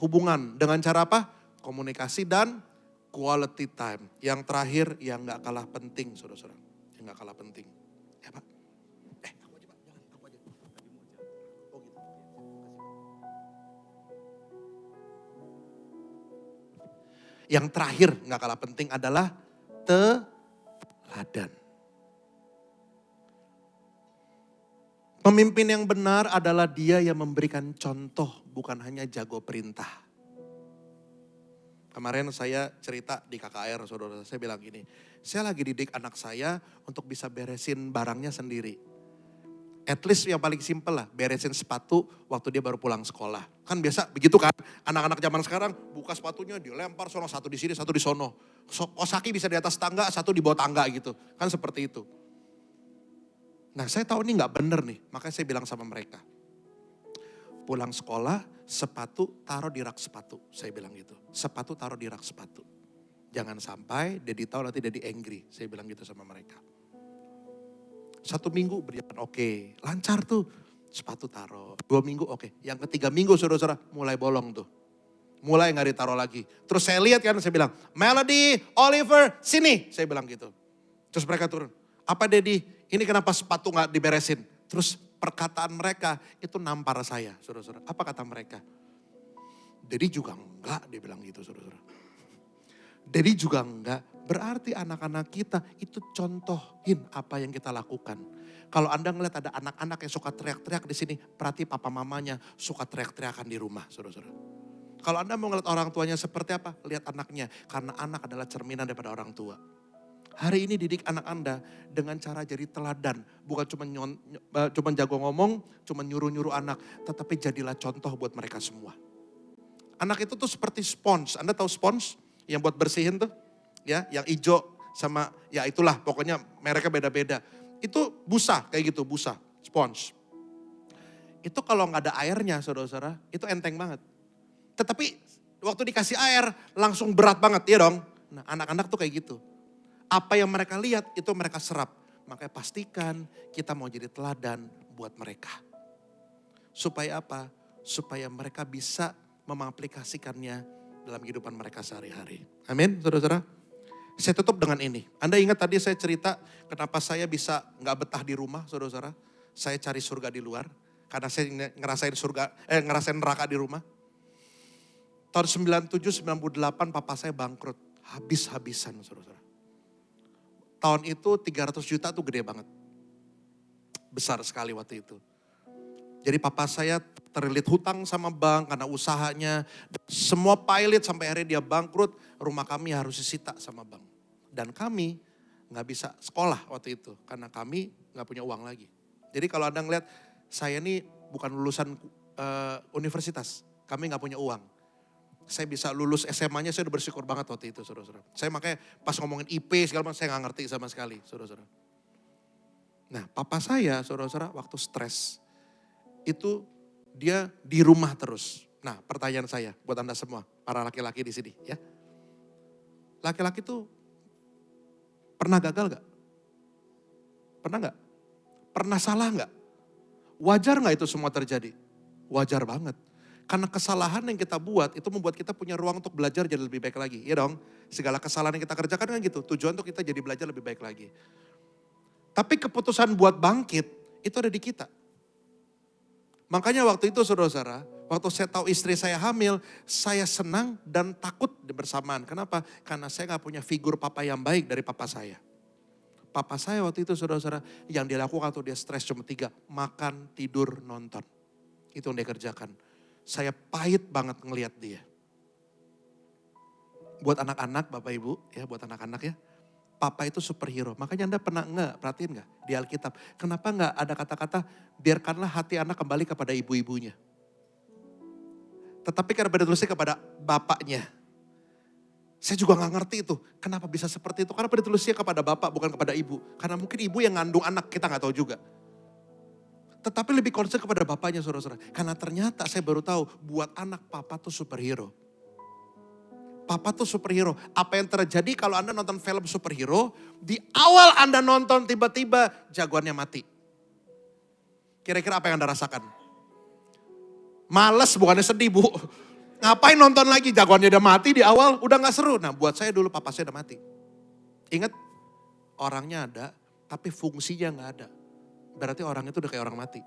hubungan. Dengan cara apa? Komunikasi dan quality time. Yang terakhir yang gak kalah penting saudara-saudara. Yang gak kalah penting. Ya Pak? Aku aja Pak, jangan aku aja. Oh gitu. Yang terakhir gak kalah penting adalah teladan. teladan. Pemimpin yang benar adalah dia yang memberikan contoh, bukan hanya jago perintah. Kemarin saya cerita di KKR, saudara, saya bilang gini, saya lagi didik anak saya untuk bisa beresin barangnya sendiri. At least yang paling simpel lah, beresin sepatu waktu dia baru pulang sekolah. Kan biasa begitu kan, anak-anak zaman sekarang buka sepatunya, dilempar sono, satu di sini, satu di sono. Kosaki bisa di atas tangga, satu di bawah tangga gitu. Kan seperti itu. Nah saya tahu ini gak bener nih, makanya saya bilang sama mereka. Pulang sekolah, sepatu taruh di rak sepatu, saya bilang gitu. Sepatu taruh di rak sepatu. Jangan sampai Daddy tahu nanti Daddy angry, saya bilang gitu sama mereka. 1 minggu berjalan oke, lancar tuh. Sepatu taruh, 2 minggu oke. Yang ketiga minggu saudara-saudara mulai bolong tuh. Mulai gak ditaruh lagi. Terus saya lihat kan, saya bilang, Melody, Oliver, sini. Saya bilang gitu. Terus mereka turun, apa Daddy? Ini kenapa sepatu gak diberesin? Terus perkataan mereka itu nampar saya, saudara-saudara. Apa kata mereka? Daddy juga enggak, dia bilang gitu, saudara-saudara. Daddy juga enggak, berarti anak-anak kita itu contohin apa yang kita lakukan. Kalau Anda ngeliat ada anak-anak yang suka teriak-teriak di sini, berarti papa mamanya suka teriak-teriakan di rumah, saudara-saudara. Kalau Anda mau ngeliat orang tuanya seperti apa, lihat anaknya. Karena anak adalah cerminan daripada orang tua. Hari ini didik anak Anda dengan cara jadi teladan. Bukan cuma jago ngomong, cuma nyuruh-nyuruh anak. Tetapi jadilah contoh buat mereka semua. Anak itu tuh seperti spons. Anda tahu spons yang buat bersihin tuh? Ya, yang hijau sama, ya itulah pokoknya mereknya beda-beda. Itu busa, kayak gitu, busa, spons. Itu kalau nggak ada airnya saudara-saudara, itu enteng banget. Tetapi waktu dikasih air langsung berat banget, ya dong. Nah anak-anak tuh kayak gitu. Apa yang mereka lihat itu mereka serap. Makanya pastikan kita mau jadi teladan buat mereka. Supaya apa? Supaya mereka bisa mengaplikasikannya dalam kehidupan mereka sehari-hari. Amin, saudara-saudara. Saya tutup dengan ini. Anda ingat tadi saya cerita kenapa saya bisa gak betah di rumah, saudara-saudara. Saya cari surga di luar. Karena saya ngerasain neraka di rumah. Tahun 97-98 papa saya bangkrut. Habis-habisan, saudara-saudara. Tahun itu 300 juta tuh gede banget. Besar sekali waktu itu. Jadi papa saya terlilit hutang sama bank karena usahanya. Semua pilot sampai akhirnya dia bangkrut. Rumah kami harus disita sama bank. Dan kami gak bisa sekolah waktu itu. Karena kami gak punya uang lagi. Jadi kalau Anda ngeliat saya ini bukan lulusan universitas. Kami gak punya uang. Saya bisa lulus SMA-nya, saya udah bersyukur banget waktu itu, saudara-saudara. Saya makanya pas ngomongin IP segala macam, saya gak ngerti sama sekali, saudara-saudara. Nah, papa saya, saudara-saudara, waktu stres, itu dia di rumah terus. Nah, pertanyaan saya buat Anda semua, para laki-laki di sini, ya. Laki-laki tuh pernah gagal gak? Pernah gak? Pernah salah gak? Wajar gak itu semua terjadi? Wajar banget. Karena kesalahan yang kita buat itu membuat kita punya ruang untuk belajar jadi lebih baik lagi. Iya dong, segala kesalahan yang kita kerjakan kan gitu. Tujuan untuk kita jadi belajar lebih baik lagi. Tapi keputusan buat bangkit itu ada di kita. Makanya waktu itu saudara-saudara, waktu saya tahu istri saya hamil, saya senang dan takut bersamaan. Kenapa? Karena saya gak punya figur papa yang baik dari papa saya. Papa saya waktu itu saudara-saudara, yang dia lakukan waktu dia stres cuma 3, makan, tidur, nonton. Itu yang dia kerjakan. Saya pahit banget ngelihat dia. Buat anak-anak, Bapak Ibu, ya buat anak-anak ya. Papa itu superhero. Makanya Anda pernah perhatiin gak di Alkitab. Kenapa gak ada kata-kata biarkanlah hati anak kembali kepada ibu-ibunya. Tetapi karena ditulisnya kepada bapaknya. Saya juga gak ngerti itu. Kenapa bisa seperti itu. Karena ditulisnya kepada bapak bukan kepada ibu. Karena mungkin ibu yang ngandung anak kita gak tahu juga. Tetapi lebih concern kepada bapaknya saudara-saudara. Karena ternyata saya baru tahu buat anak papa tuh superhero. Papa tuh superhero. Apa yang terjadi kalau Anda nonton film superhero, di awal Anda nonton tiba-tiba jagoannya mati. Kira-kira apa yang Anda rasakan? Males bukannya sedih bu. Ngapain nonton lagi jagoannya udah mati di awal udah gak seru. Nah buat saya dulu papa saya udah mati. Ingat orangnya ada tapi fungsinya gak ada. Berarti orang itu udah kayak orang mati.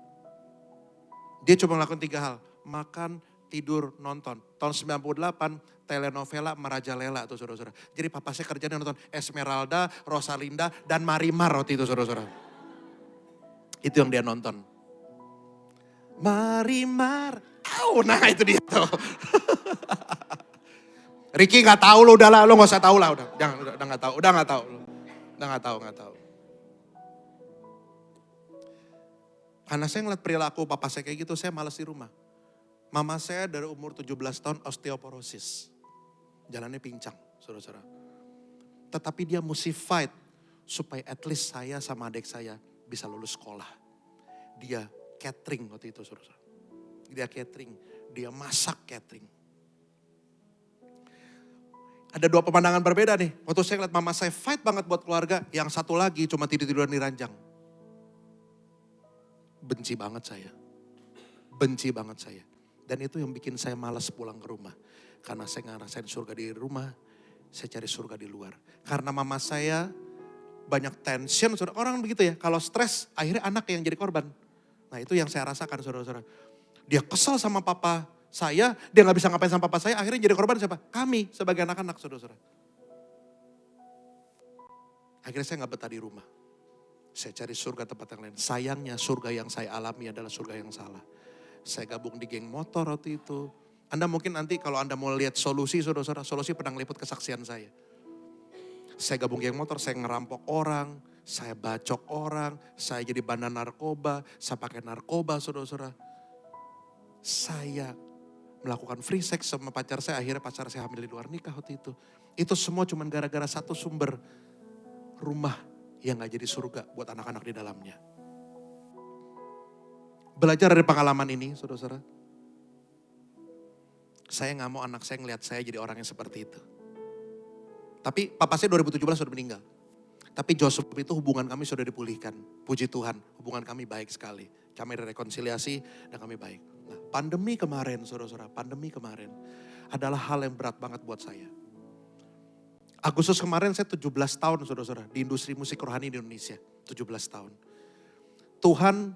Dia cuma melakukan 3 hal. Makan, tidur nonton. Tahun 98 telenovela Merajalela tuh saudara-saudara. Jadi papa saya kerjanya nonton Esmeralda, Rosalinda, dan Marimar waktu itu saudara-saudara. Itu yang dia nonton. Marimar, nah itu dia tuh. Ricky nggak tahu lo, udah lah, lo nggak usah tahu lah, udah nggak tahu, udah nggak tahu. Karena saya ngeliat perilaku papa saya kayak gitu, saya malas di rumah. Mama saya dari umur 17 tahun osteoporosis. Jalannya pincang, saudara-saudara. Tetapi dia mesti fight supaya at least saya sama adik saya bisa lulus sekolah. Dia catering waktu itu, saudara-saudara. Dia catering, dia masak catering. Ada dua pemandangan berbeda nih. Waktu saya ngeliat mama saya fight banget buat keluarga, yang satu lagi cuma tidur-tiduran di ranjang. Benci banget saya. Dan itu yang bikin saya malas pulang ke rumah. Karena saya ngerasain surga di rumah, saya cari surga di luar. Karena mama saya banyak tension, orang begitu ya. Kalau stres, akhirnya anak yang jadi korban. Nah itu yang saya rasakan saudara-saudara. Dia kesel sama papa saya, dia gak bisa ngapain sama papa saya, akhirnya jadi korban siapa? Kami sebagai anak-anak saudara-saudara. Akhirnya saya gak betah di rumah. Saya cari surga tempat yang lain. Sayangnya surga yang saya alami adalah surga yang salah. Saya gabung di geng motor waktu itu. Anda mungkin nanti kalau Anda mau lihat solusi, saudara-saudara, solusi pedang liput kesaksian saya. Saya gabung geng motor, saya ngerampok orang, saya bacok orang, saya jadi bandar narkoba, saya pakai narkoba, saudara-saudara. Saya melakukan free sex sama pacar saya, akhirnya pacar saya hamil di luar nikah waktu itu. Itu semua cuma gara-gara satu sumber rumah yang gak jadi surga buat anak-anak di dalamnya. Belajar dari pengalaman ini, saudara-saudara. Saya gak mau anak saya ngeliat saya jadi orang yang seperti itu. Tapi papa saya 2017 sudah meninggal. Tapi Joseph itu hubungan kami sudah dipulihkan. Puji Tuhan, hubungan kami baik sekali. Kami rekonsiliasi dan kami baik. Nah, pandemi kemarin, saudara-saudara, adalah hal yang berat banget buat saya. Agustus kemarin saya 17 tahun saudara-saudara di industri musik rohani di Indonesia. 17 tahun. Tuhan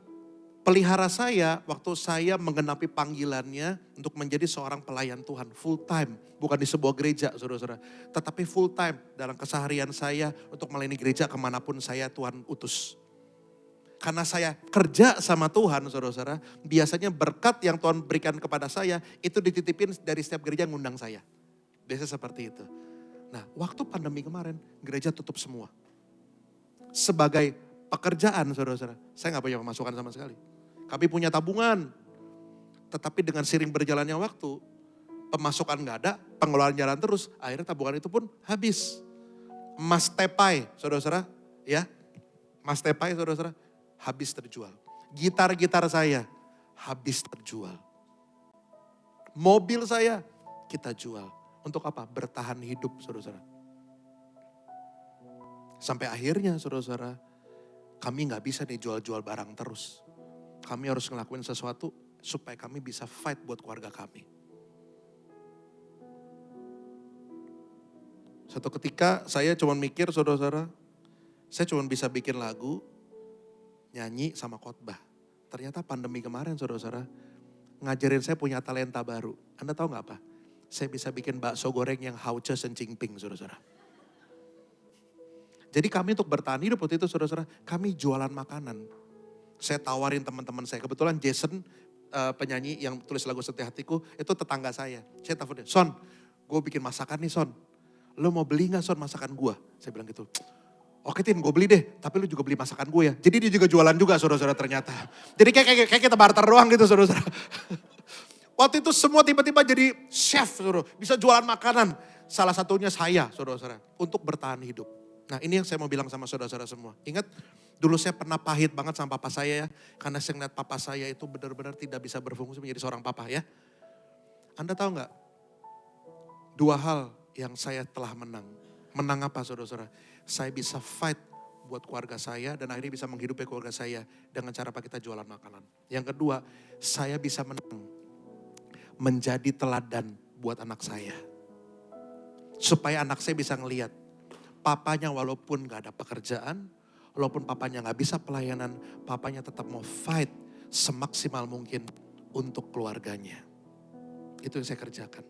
pelihara saya waktu saya menggenapi panggilannya untuk menjadi seorang pelayan Tuhan full time. Bukan di sebuah gereja saudara-saudara. Tetapi full time dalam keseharian saya untuk melayani gereja kemanapun saya Tuhan utus. Karena saya kerja sama Tuhan saudara-saudara. Biasanya berkat yang Tuhan berikan kepada saya itu dititipin dari setiap gereja yang ngundang saya. Biasa seperti itu. Nah, waktu pandemi kemarin, gereja tutup semua. Sebagai pekerjaan, saudara-saudara, saya gak punya pemasukan sama sekali. Kami punya tabungan. Tetapi dengan seiring berjalannya waktu, pemasukan gak ada, pengeluaran jalan terus, akhirnya tabungan itu pun habis. Mas Tepai, saudara-saudara, ya. Mas Tepai, saudara-saudara, habis terjual. Gitar-gitar saya, habis terjual. Mobil saya, kita jual. Untuk apa? Bertahan hidup, saudara-saudara. Sampai akhirnya, saudara-saudara, kami gak bisa nih jual-jual barang terus. Kami harus ngelakuin sesuatu supaya kami bisa fight buat keluarga kami. Suatu ketika saya cuma mikir, saudara-saudara, saya cuma bisa bikin lagu, nyanyi sama khotbah. Ternyata pandemi kemarin, saudara-saudara, ngajarin saya punya talenta baru. Anda tahu gak apa? Saya bisa bikin bakso goreng yang hauce sencingping, saudara-saudara. Jadi kami untuk bertahan hidup waktu itu, saudara-saudara, kami jualan makanan. Saya tawarin teman-teman saya. Kebetulan Jason, penyanyi yang tulis lagu Setia Hatiku, itu tetangga saya. Saya telepon dia, Son, gue bikin masakan nih Son. Lo mau beli gak Son masakan gue? Saya bilang gitu. Oke Tin, gue beli deh, tapi lu juga beli masakan gue ya. Jadi dia juga jualan juga, saudara-saudara ternyata. Jadi kayak kita barter doang gitu, saudara-saudara. Waktu itu semua tiba-tiba jadi chef, saudara. Bisa jualan makanan. Salah satunya saya, saudara-saudara. Untuk bertahan hidup. Nah ini yang saya mau bilang sama saudara-saudara semua. Ingat, dulu saya pernah pahit banget sama papa saya ya. Karena saya ngeliat papa saya itu benar-benar tidak bisa berfungsi menjadi seorang papa ya. Anda tahu gak? Dua hal yang saya telah menang. Menang apa saudara-saudara? Saya bisa fight buat keluarga saya dan akhirnya bisa menghidupi keluarga saya dengan cara apa kita jualan makanan. Yang kedua, saya bisa menang. Menjadi teladan buat anak saya. Supaya anak saya bisa ngelihat. Papanya walaupun gak ada pekerjaan. Walaupun papanya gak bisa pelayanan. Papanya tetap mau fight semaksimal mungkin untuk keluarganya. Itu yang saya kerjakan.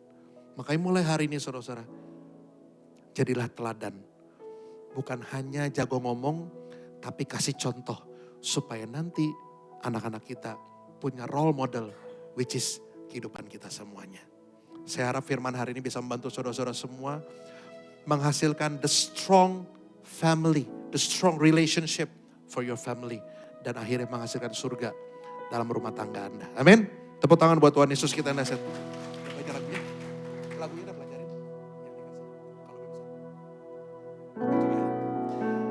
Makanya mulai hari ini saudara-saudara, jadilah teladan. Bukan hanya jago ngomong, tapi kasih contoh. Supaya nanti anak-anak kita punya role model, which is kehidupan kita semuanya. Saya harap firman hari ini bisa membantu saudara-saudara semua menghasilkan the strong family, the strong relationship for your family. Dan akhirnya menghasilkan surga dalam rumah tangga Anda. Amin. Tepuk tangan buat Tuhan Yesus kita yang dahsyat. Baca lagunya. Lagunya udah pelajarin.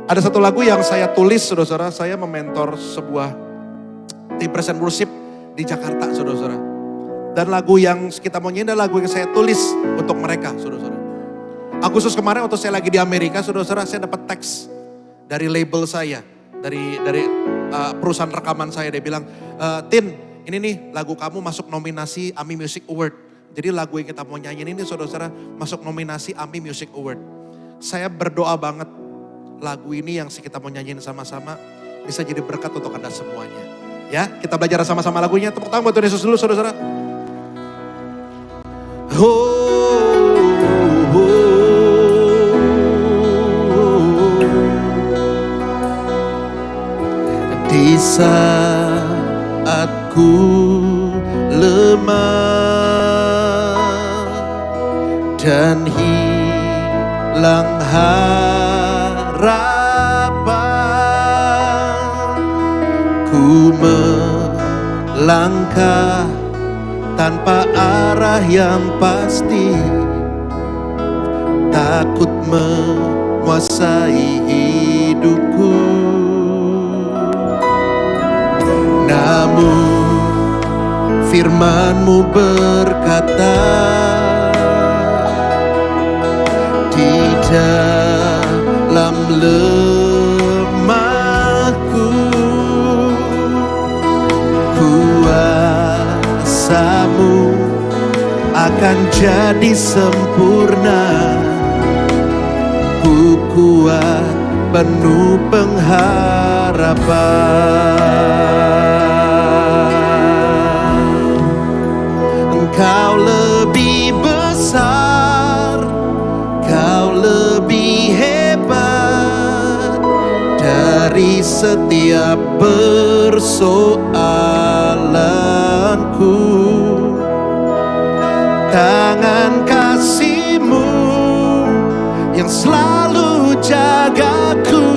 Ada satu lagu yang saya tulis, saudara-saudara. Saya mementor sebuah tim present worship di Jakarta, saudara-saudara. Dan lagu yang kita mau nyanyi adalah lagu yang saya tulis untuk mereka, saudara-saudara. Agustus kemarin waktu saya lagi di Amerika, saudara-saudara, saya dapat teks dari label saya. Dari perusahaan rekaman saya. Dia bilang, Tin, ini nih lagu kamu masuk nominasi AMI Music Award. Jadi lagu yang kita mau nyanyiin ini saudara-saudara masuk nominasi AMI Music Award. Saya berdoa banget lagu ini yang kita mau nyanyiin sama-sama bisa jadi berkat untuk Anda semuanya. Ya, kita belajar sama-sama lagunya. Tepuk tangan buat Tuhan Yesus dulu saudara-saudara. Di saat ku lemah dan hilang harapan, ku melangkah tanpa arah yang pasti, takut menguasai hidupku. Namun firman-Mu berkata, di dalam lemahku kuasa-Mu akan jadi sempurna. Ku kuat penuh pengharapan. Engkau lebih besar, Kau lebih hebat dari setiap persoalanku. Tangan kasih-Mu yang selalu jagaku,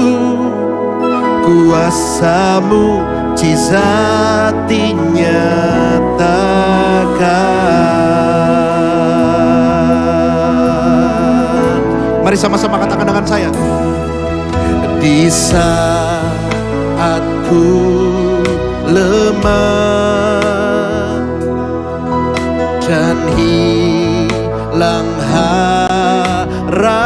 kuasa-Mu mujizat dinyatakan. Mari sama-sama katakan dengan saya. Di saat ku lemah dan hilang harapan,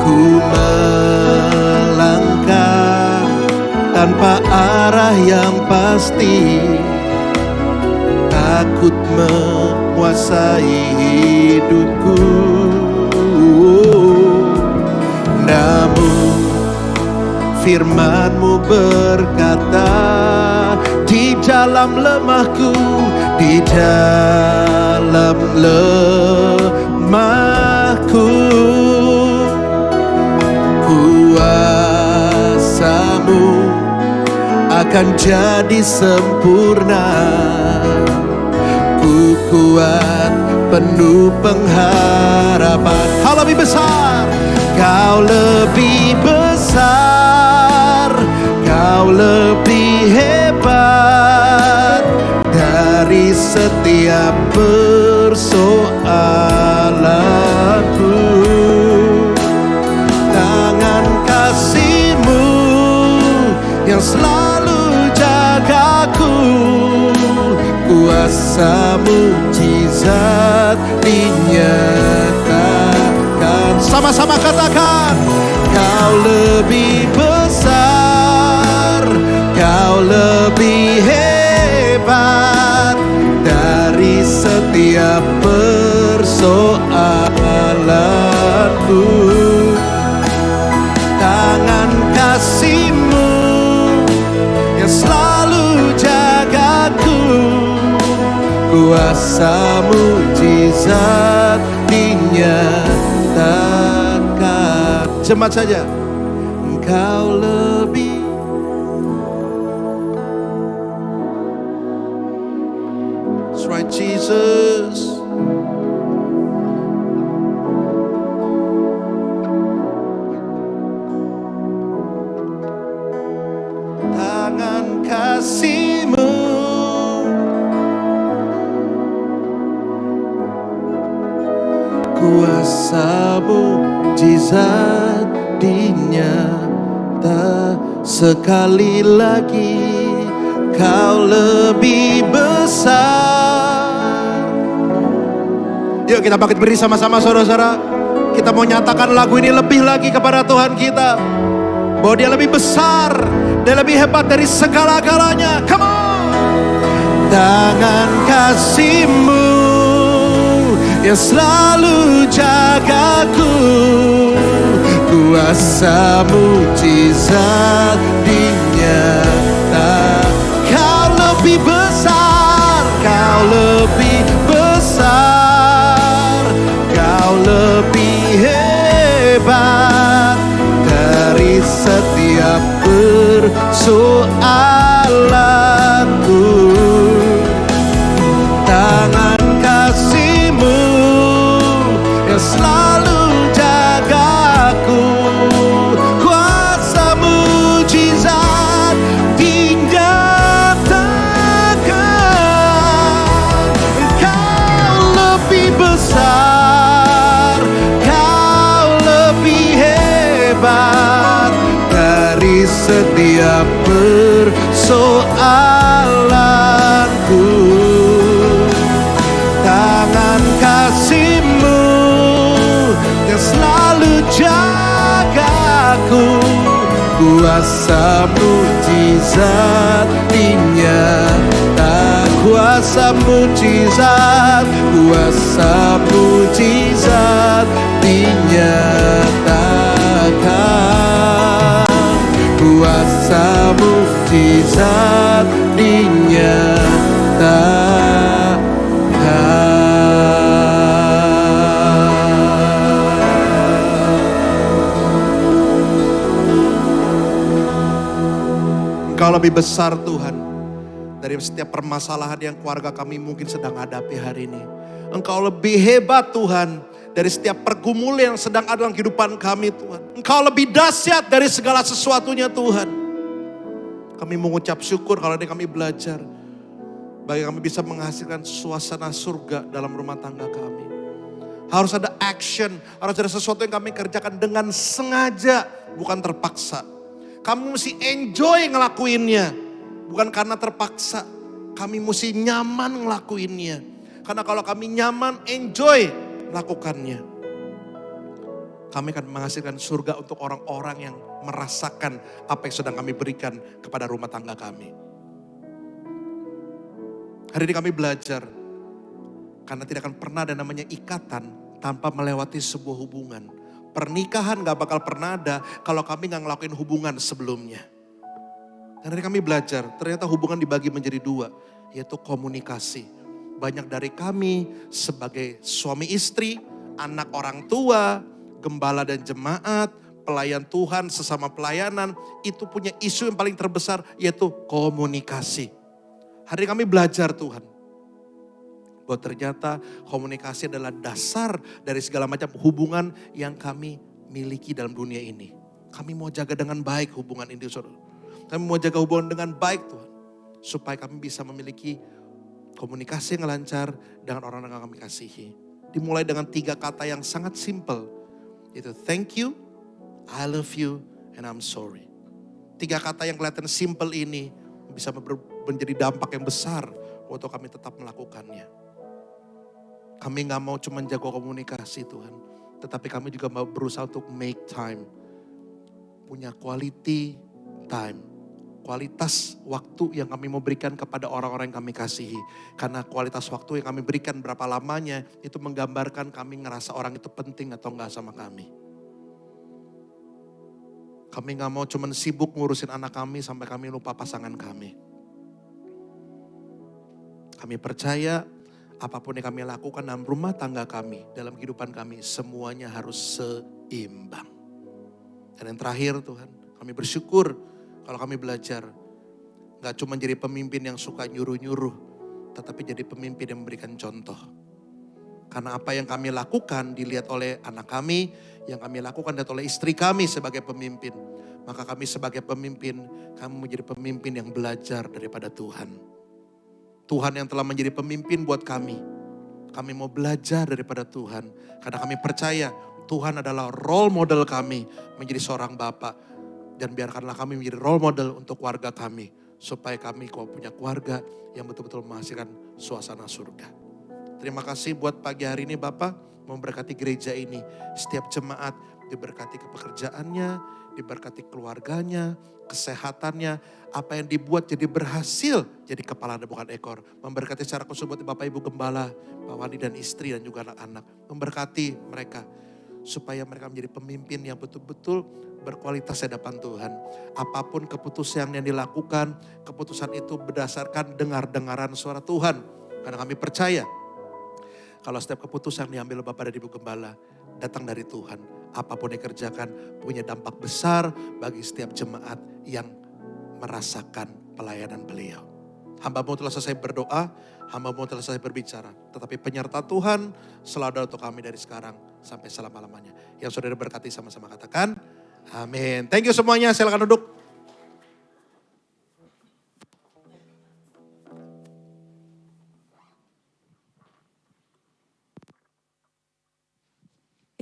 ku melangkah tanpa arah yang pasti, takut menguasai hidupku. Namun firman-Mu berkata, di dalam lemahku, di dalam lemahku, kuasa-Mu akan jadi sempurna. Ku kuat penuh pengharapan. Kau lebih besar, Kau lebih besar, Kau lebih hebat dari setiap persoalanku. Tangan kasih-Mu yang selalu jagaku, kuasa mujizat dinyatakan. Sama-sama katakan, Kau lebih besar, Kau lebih hebat dari setiap persoalanku. Tangan kasih-Mu yang selalu jagaku, kuasa mujizat dinyatakan. Jemaat saja. Engkau lebih. That's right, Jesus. Tangan kasih-Mu, kuasa mujizat dinyata. Sekali lagi, Kau lebih besar. Yuk kita bangkit berdiri sama-sama saudara-saudara. Kita mau nyatakan lagu ini lebih lagi kepada Tuhan kita. Bahwa Dia lebih besar, Dia lebih hebat dari segala-galanya. Come on. Tangan kasih-Mu yang selalu jagaku, kuasa mujizat dinyata. Kau lebih besar, Kau lebih besar, Kau lebih hebat dari setiap persoalanku. Tangan kasih-Mu yang selalu jagaku, kuasa mujizat dinyatakan. Kau lebih besar, Kau lebih hebat dari setiap persoalanku. Tangan kasih-Mu yang selalu jagaku, kuasa mujizat dinyata. Kuasa mujizat, kuasa mujizat dinyatakan. Kuasa mujizat dinyatakan. Engkau lebih besar Tuhan dari setiap permasalahan yang keluarga kami mungkin sedang hadapi hari ini. Engkau lebih hebat Tuhan dari setiap pergumulan yang sedang ada dalam kehidupan kami Tuhan. Engkau lebih dahsyat dari segala sesuatunya Tuhan. Kami mengucap syukur kalau kami belajar. Bagi kami bisa menghasilkan suasana surga dalam rumah tangga kami. Harus ada action, harus ada sesuatu yang kami kerjakan dengan sengaja, bukan terpaksa. Kami mesti enjoy ngelakuinnya, bukan karena terpaksa. Kami mesti nyaman ngelakuinnya. Karena kalau kami nyaman, enjoy lakukannya, kami akan menghasilkan surga untuk orang-orang yang merasakan apa yang sedang kami berikan kepada rumah tangga kami. Hari ini kami belajar, karena tidak akan pernah ada namanya ikatan tanpa melewati sebuah hubungan. Pernikahan gak bakal pernah ada kalau kami gak ngelakuin hubungan sebelumnya. Dan hari kami belajar, ternyata hubungan dibagi menjadi dua, yaitu komunikasi. Banyak dari kami sebagai suami istri, anak orang tua, gembala dan jemaat, pelayan Tuhan, sesama pelayanan, itu punya isu yang paling terbesar yaitu komunikasi. Hari kami belajar Tuhan, bahwa ternyata komunikasi adalah dasar dari segala macam hubungan yang kami miliki dalam dunia ini. Kami mau jaga dengan baik hubungan ini, saudara. Kami mau jaga hubungan dengan baik Tuhan, supaya kami bisa memiliki komunikasi yang lancar dengan orang yang kami kasihi. Dimulai dengan 3 kata yang sangat simple, yaitu thank you, I love you, and I'm sorry. 3 kata yang kelihatan simple ini bisa menjadi dampak yang besar untuk kami tetap melakukannya. Kami gak mau cuma jago komunikasi Tuhan, tetapi kami juga mau berusaha untuk make time. Punya quality time. Kualitas waktu yang kami mau berikan kepada orang-orang yang kami kasihi. Karena kualitas waktu yang kami berikan berapa lamanya, itu menggambarkan kami ngerasa orang itu penting atau enggak sama kami. Kami gak mau cuma sibuk ngurusin anak kami sampai kami lupa pasangan kami. Kami percaya apapun yang kami lakukan dalam rumah tangga kami, dalam kehidupan kami, semuanya harus seimbang. Dan yang terakhir Tuhan, kami bersyukur kalau kami belajar gak cuma jadi pemimpin yang suka nyuruh-nyuruh, tetapi jadi pemimpin yang memberikan contoh. Karena apa yang kami lakukan dilihat oleh anak kami, yang kami lakukan dilihat oleh istri kami sebagai pemimpin. Maka kami sebagai pemimpin, kami menjadi pemimpin yang belajar daripada Tuhan. Tuhan yang telah menjadi pemimpin buat kami. Kami mau belajar daripada Tuhan. Karena kami percaya Tuhan adalah role model kami menjadi seorang Bapa. Dan biarkanlah kami menjadi role model untuk keluarga kami. Supaya kami punya keluarga yang betul-betul menghasilkan suasana surga. Terima kasih buat pagi hari ini Bapak, memberkati gereja ini. Setiap jemaat diberkati kepekerjaannya, diberkati keluarganya, kesehatannya. Apa yang dibuat jadi berhasil, jadi kepala dan bukan ekor. Memberkati secara khusus buat Bapak Ibu Gembala, Pak Wandi dan istri dan juga anak-anak. Memberkati mereka supaya mereka menjadi pemimpin yang betul-betul berkualitas di hadapan Tuhan. Apapun keputusan yang dilakukan, keputusan itu berdasarkan dengar-dengaran suara Tuhan. Karena kami percaya kalau setiap keputusan yang diambil Bapak dan Ibu Gembala datang dari Tuhan. Apapun yang dikerjakan punya dampak besar bagi setiap jemaat yang merasakan pelayanan beliau. Hamba-Mu telah selesai berdoa, hamba-Mu telah selesai berbicara. Tetapi penyertaan Tuhan selalu ada untuk kami dari sekarang sampai selama-lamanya. Yang saudara berkati sama-sama katakan, amin. Thank you semuanya, silakan duduk.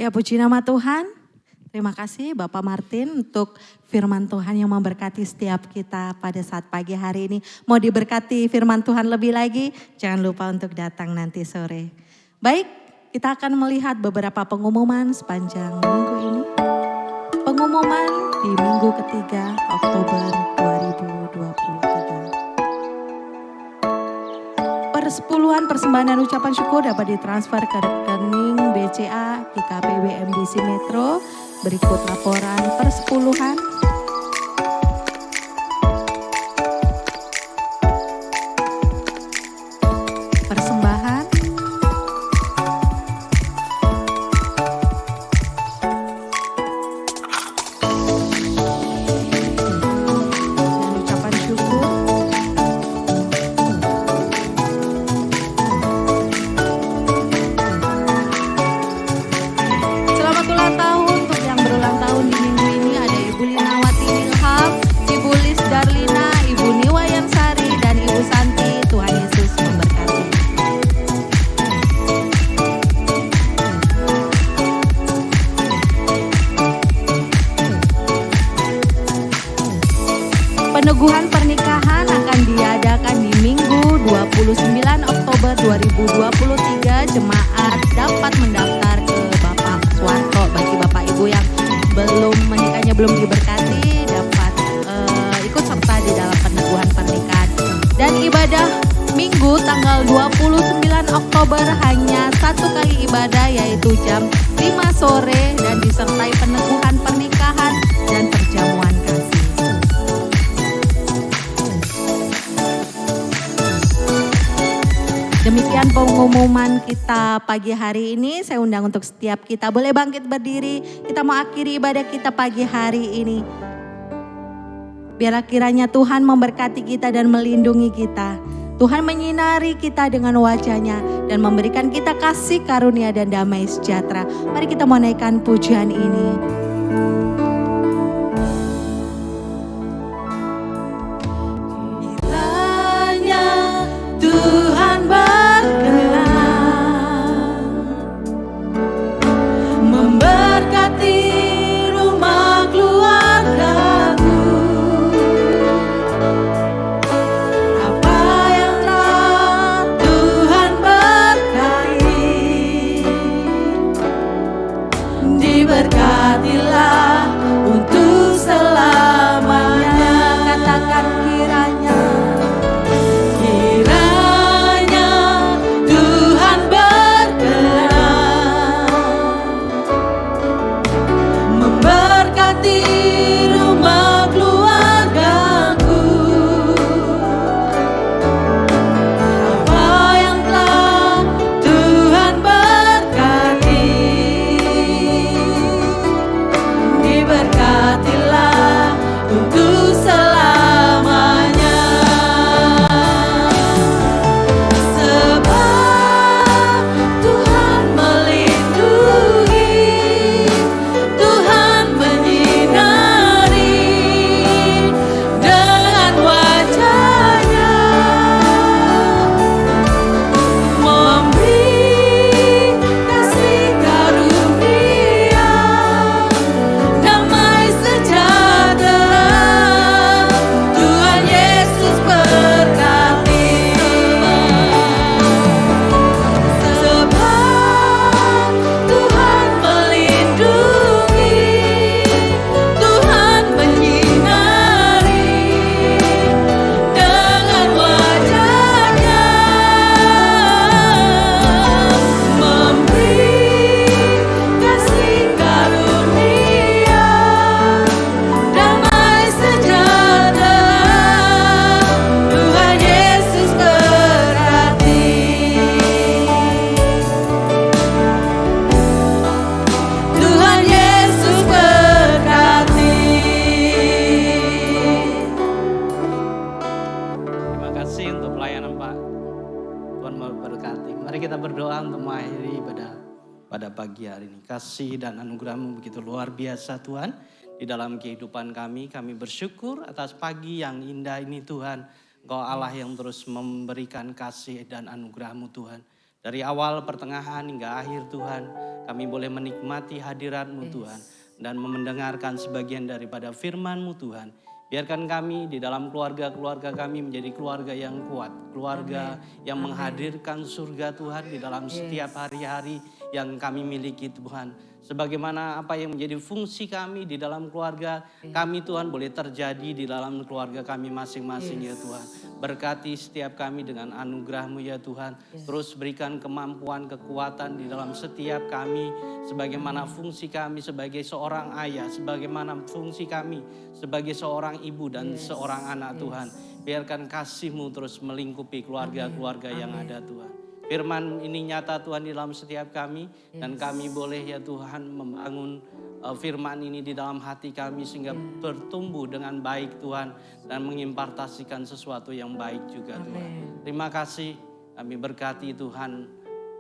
Ya, puji nama Tuhan. Terima kasih Bapak Martin untuk firman Tuhan yang memberkati setiap kita pada saat pagi hari ini. Mau diberkati firman Tuhan lebih lagi? Jangan lupa untuk datang nanti sore. Baik, kita akan melihat beberapa pengumuman sepanjang minggu ini. Pengumuman di minggu ketiga Oktober 2023. Persepuluhan persembahan dan ucapan syukur dapat ditransfer ke rekening BCA GKP BMDC Metro. Berikut laporan persepuluhan. Persembahan. Dan ucapan syukur. Selamat ulang tahun untuk yang berulang tahun di minggu ini. Ada Ibu Linawati Ilham, Ibu Lis Darlina, Ibu Niwayan Sari, dan Ibu Santi. Tuhan Yesus memberkati. Peneguhan pernikahan akan diadakan di Minggu 29 Oktober 2023. Jemaat dapat mendaftar ke Bapak Suwarto. Bagi Bapak Ibu yang belum menikahnya belum diberkati, dapat ikut serta di dalam peneguhan pernikahan. Dan ibadah Minggu tanggal 29 Oktober hanya satu kali ibadah, yaitu jam 5 sore dan disertai peneguhan pernikahan dan perjamuan kasih. Demikian pengumuman kita pagi hari ini. Saya undang untuk setiap kita boleh bangkit berdiri. Kita mau akhiri ibadah kita pagi hari ini. Biarlah kiranya Tuhan memberkati kita dan melindungi kita. Tuhan menyinari kita dengan wajah-Nya dan memberikan kita kasih karunia dan damai sejahtera. Mari kita mau naikkan pujian ini. Kiranya Tuhan berkenan memberkati rumah keluargaku. Apa yang telah Tuhan berkati, diberkatilah Tuhan memberkati. Mari kita berdoa untuk mengakhiri pada pagi hari ini. Kasih dan anugerah-Mu begitu luar biasa Tuhan. Di dalam kehidupan kami bersyukur atas pagi yang indah ini Tuhan. Engkau Allah yang terus memberikan kasih dan anugerah-Mu Tuhan. Dari awal, pertengahan hingga akhir Tuhan. Kami boleh menikmati hadirat-Mu Tuhan. Dan mendengarkan sebagian daripada firman-Mu Tuhan. Biarkan kami di dalam keluarga-keluarga kami menjadi keluarga yang kuat. Keluarga yang menghadirkan surga Tuhan di dalam setiap hari-hari yang kami miliki Tuhan. Sebagaimana apa yang menjadi fungsi kami di dalam keluarga kami Tuhan boleh terjadi di dalam keluarga kami masing-masing ya Tuhan. Berkati setiap kami dengan anugerah-Mu ya Tuhan. Terus berikan kemampuan, kekuatan di dalam setiap kami. Sebagaimana fungsi kami sebagai seorang ayah. Sebagaimana fungsi kami sebagai seorang ibu dan seorang anak Tuhan. Biarkan kasih-Mu terus melingkupi keluarga-keluarga yang ada Tuhan. Firman ini nyata Tuhan di dalam setiap kami. Dan kami boleh ya Tuhan membangun firman ini di dalam hati kami. Sehingga bertumbuh dengan baik Tuhan. Dan mengimpartasikan sesuatu yang baik juga Tuhan. Terima kasih kami berkati Tuhan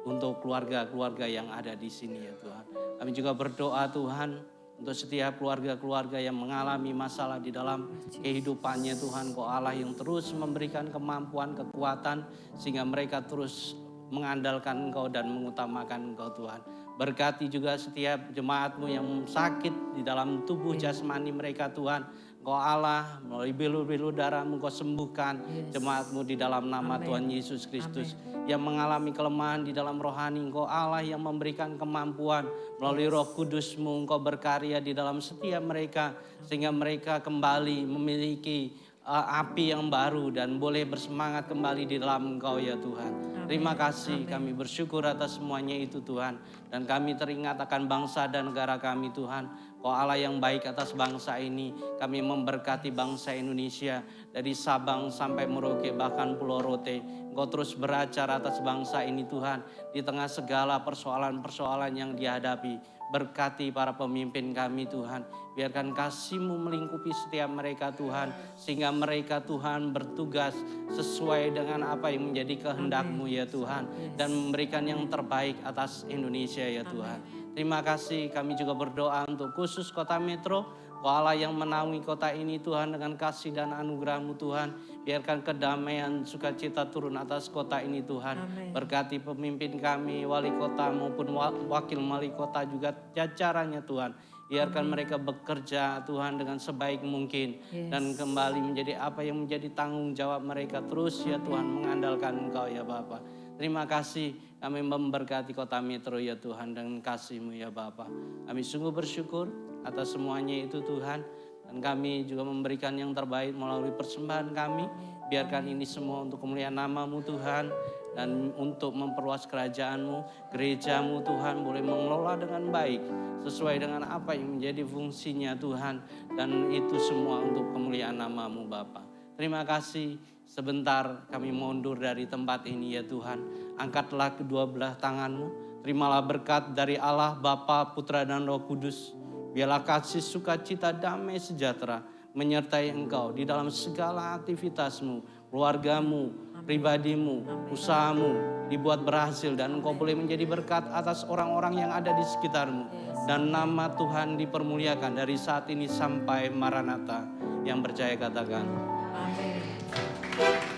untuk keluarga-keluarga yang ada di sini ya Tuhan. Kami juga berdoa Tuhan untuk setiap keluarga-keluarga yang mengalami masalah di dalam kehidupannya Tuhan. Kau Allah yang terus memberikan kemampuan, kekuatan. Sehingga mereka terus mengandalkan Engkau dan mengutamakan Engkau Tuhan. Berkati juga setiap jemaat-Mu yang sakit di dalam tubuh jasmani mereka Tuhan. Engkau Allah melalui bilu-bilu darah-Mu Engkau sembuhkan jemaat-Mu di dalam nama Tuhan Yesus Kristus. Yang mengalami kelemahan di dalam rohani Engkau Allah yang memberikan kemampuan melalui Roh Kudus-Mu Engkau berkarya di dalam setiap mereka. Sehingga mereka kembali memiliki api yang baru dan boleh bersemangat kembali di dalam Engkau ya Tuhan. Terima kasih kami bersyukur atas semuanya itu Tuhan. Dan kami teringat akan bangsa dan negara kami Tuhan. Kau Allah yang baik atas bangsa ini. Kami memberkati bangsa Indonesia dari Sabang sampai Merauke bahkan Pulau Rote. Engkau terus beracara atas bangsa ini Tuhan. Di tengah segala persoalan-persoalan yang dihadapi. Berkati para pemimpin kami Tuhan. Biarkan kasih-Mu melingkupi setiap mereka Tuhan. Sehingga mereka Tuhan bertugas sesuai dengan apa yang menjadi kehendak-Mu ya Tuhan. Dan memberikan yang terbaik atas Indonesia ya Tuhan. Terima kasih kami juga berdoa untuk khusus Kota Metro. Kau Allah yang menaungi kota ini Tuhan dengan kasih dan anugerah-Mu Tuhan. Biarkan kedamaian sukacita turun atas kota ini Tuhan. Berkati pemimpin kami, wali kota maupun wakil wali kota juga jajarannya Tuhan. Biarkan mereka bekerja Tuhan dengan sebaik mungkin. Dan kembali menjadi apa yang menjadi tanggung jawab mereka terus ya Tuhan mengandalkan Engkau ya Bapa. Terima kasih kami memberkati Kota Metro ya Tuhan dengan kasih-Mu ya Bapa. Kami sungguh bersyukur atas semuanya itu Tuhan. Dan kami juga memberikan yang terbaik melalui persembahan kami. Biarkan ini semua untuk kemuliaan nama-Mu Tuhan. Dan untuk memperluas kerajaan-Mu, gereja-Mu Tuhan boleh mengelola dengan baik. Sesuai dengan apa yang menjadi fungsinya Tuhan. Dan itu semua untuk kemuliaan nama-Mu Bapa. Terima kasih. Sebentar kami mundur dari tempat ini ya Tuhan. Angkatlah kedua belah tangan-Mu. Terimalah berkat dari Allah Bapa, Putra dan Roh Kudus. Biarlah kasih sukacita damai sejahtera menyertai Engkau di dalam segala aktivitas-Mu, keluarga-Mu, pribadi-Mu, usaha-Mu dibuat berhasil. Dan Engkau boleh menjadi berkat atas orang-orang yang ada di sekitar-Mu. Dan nama Tuhan dipermuliakan dari saat ini sampai Maranatha. Yang percaya katakan. Amin.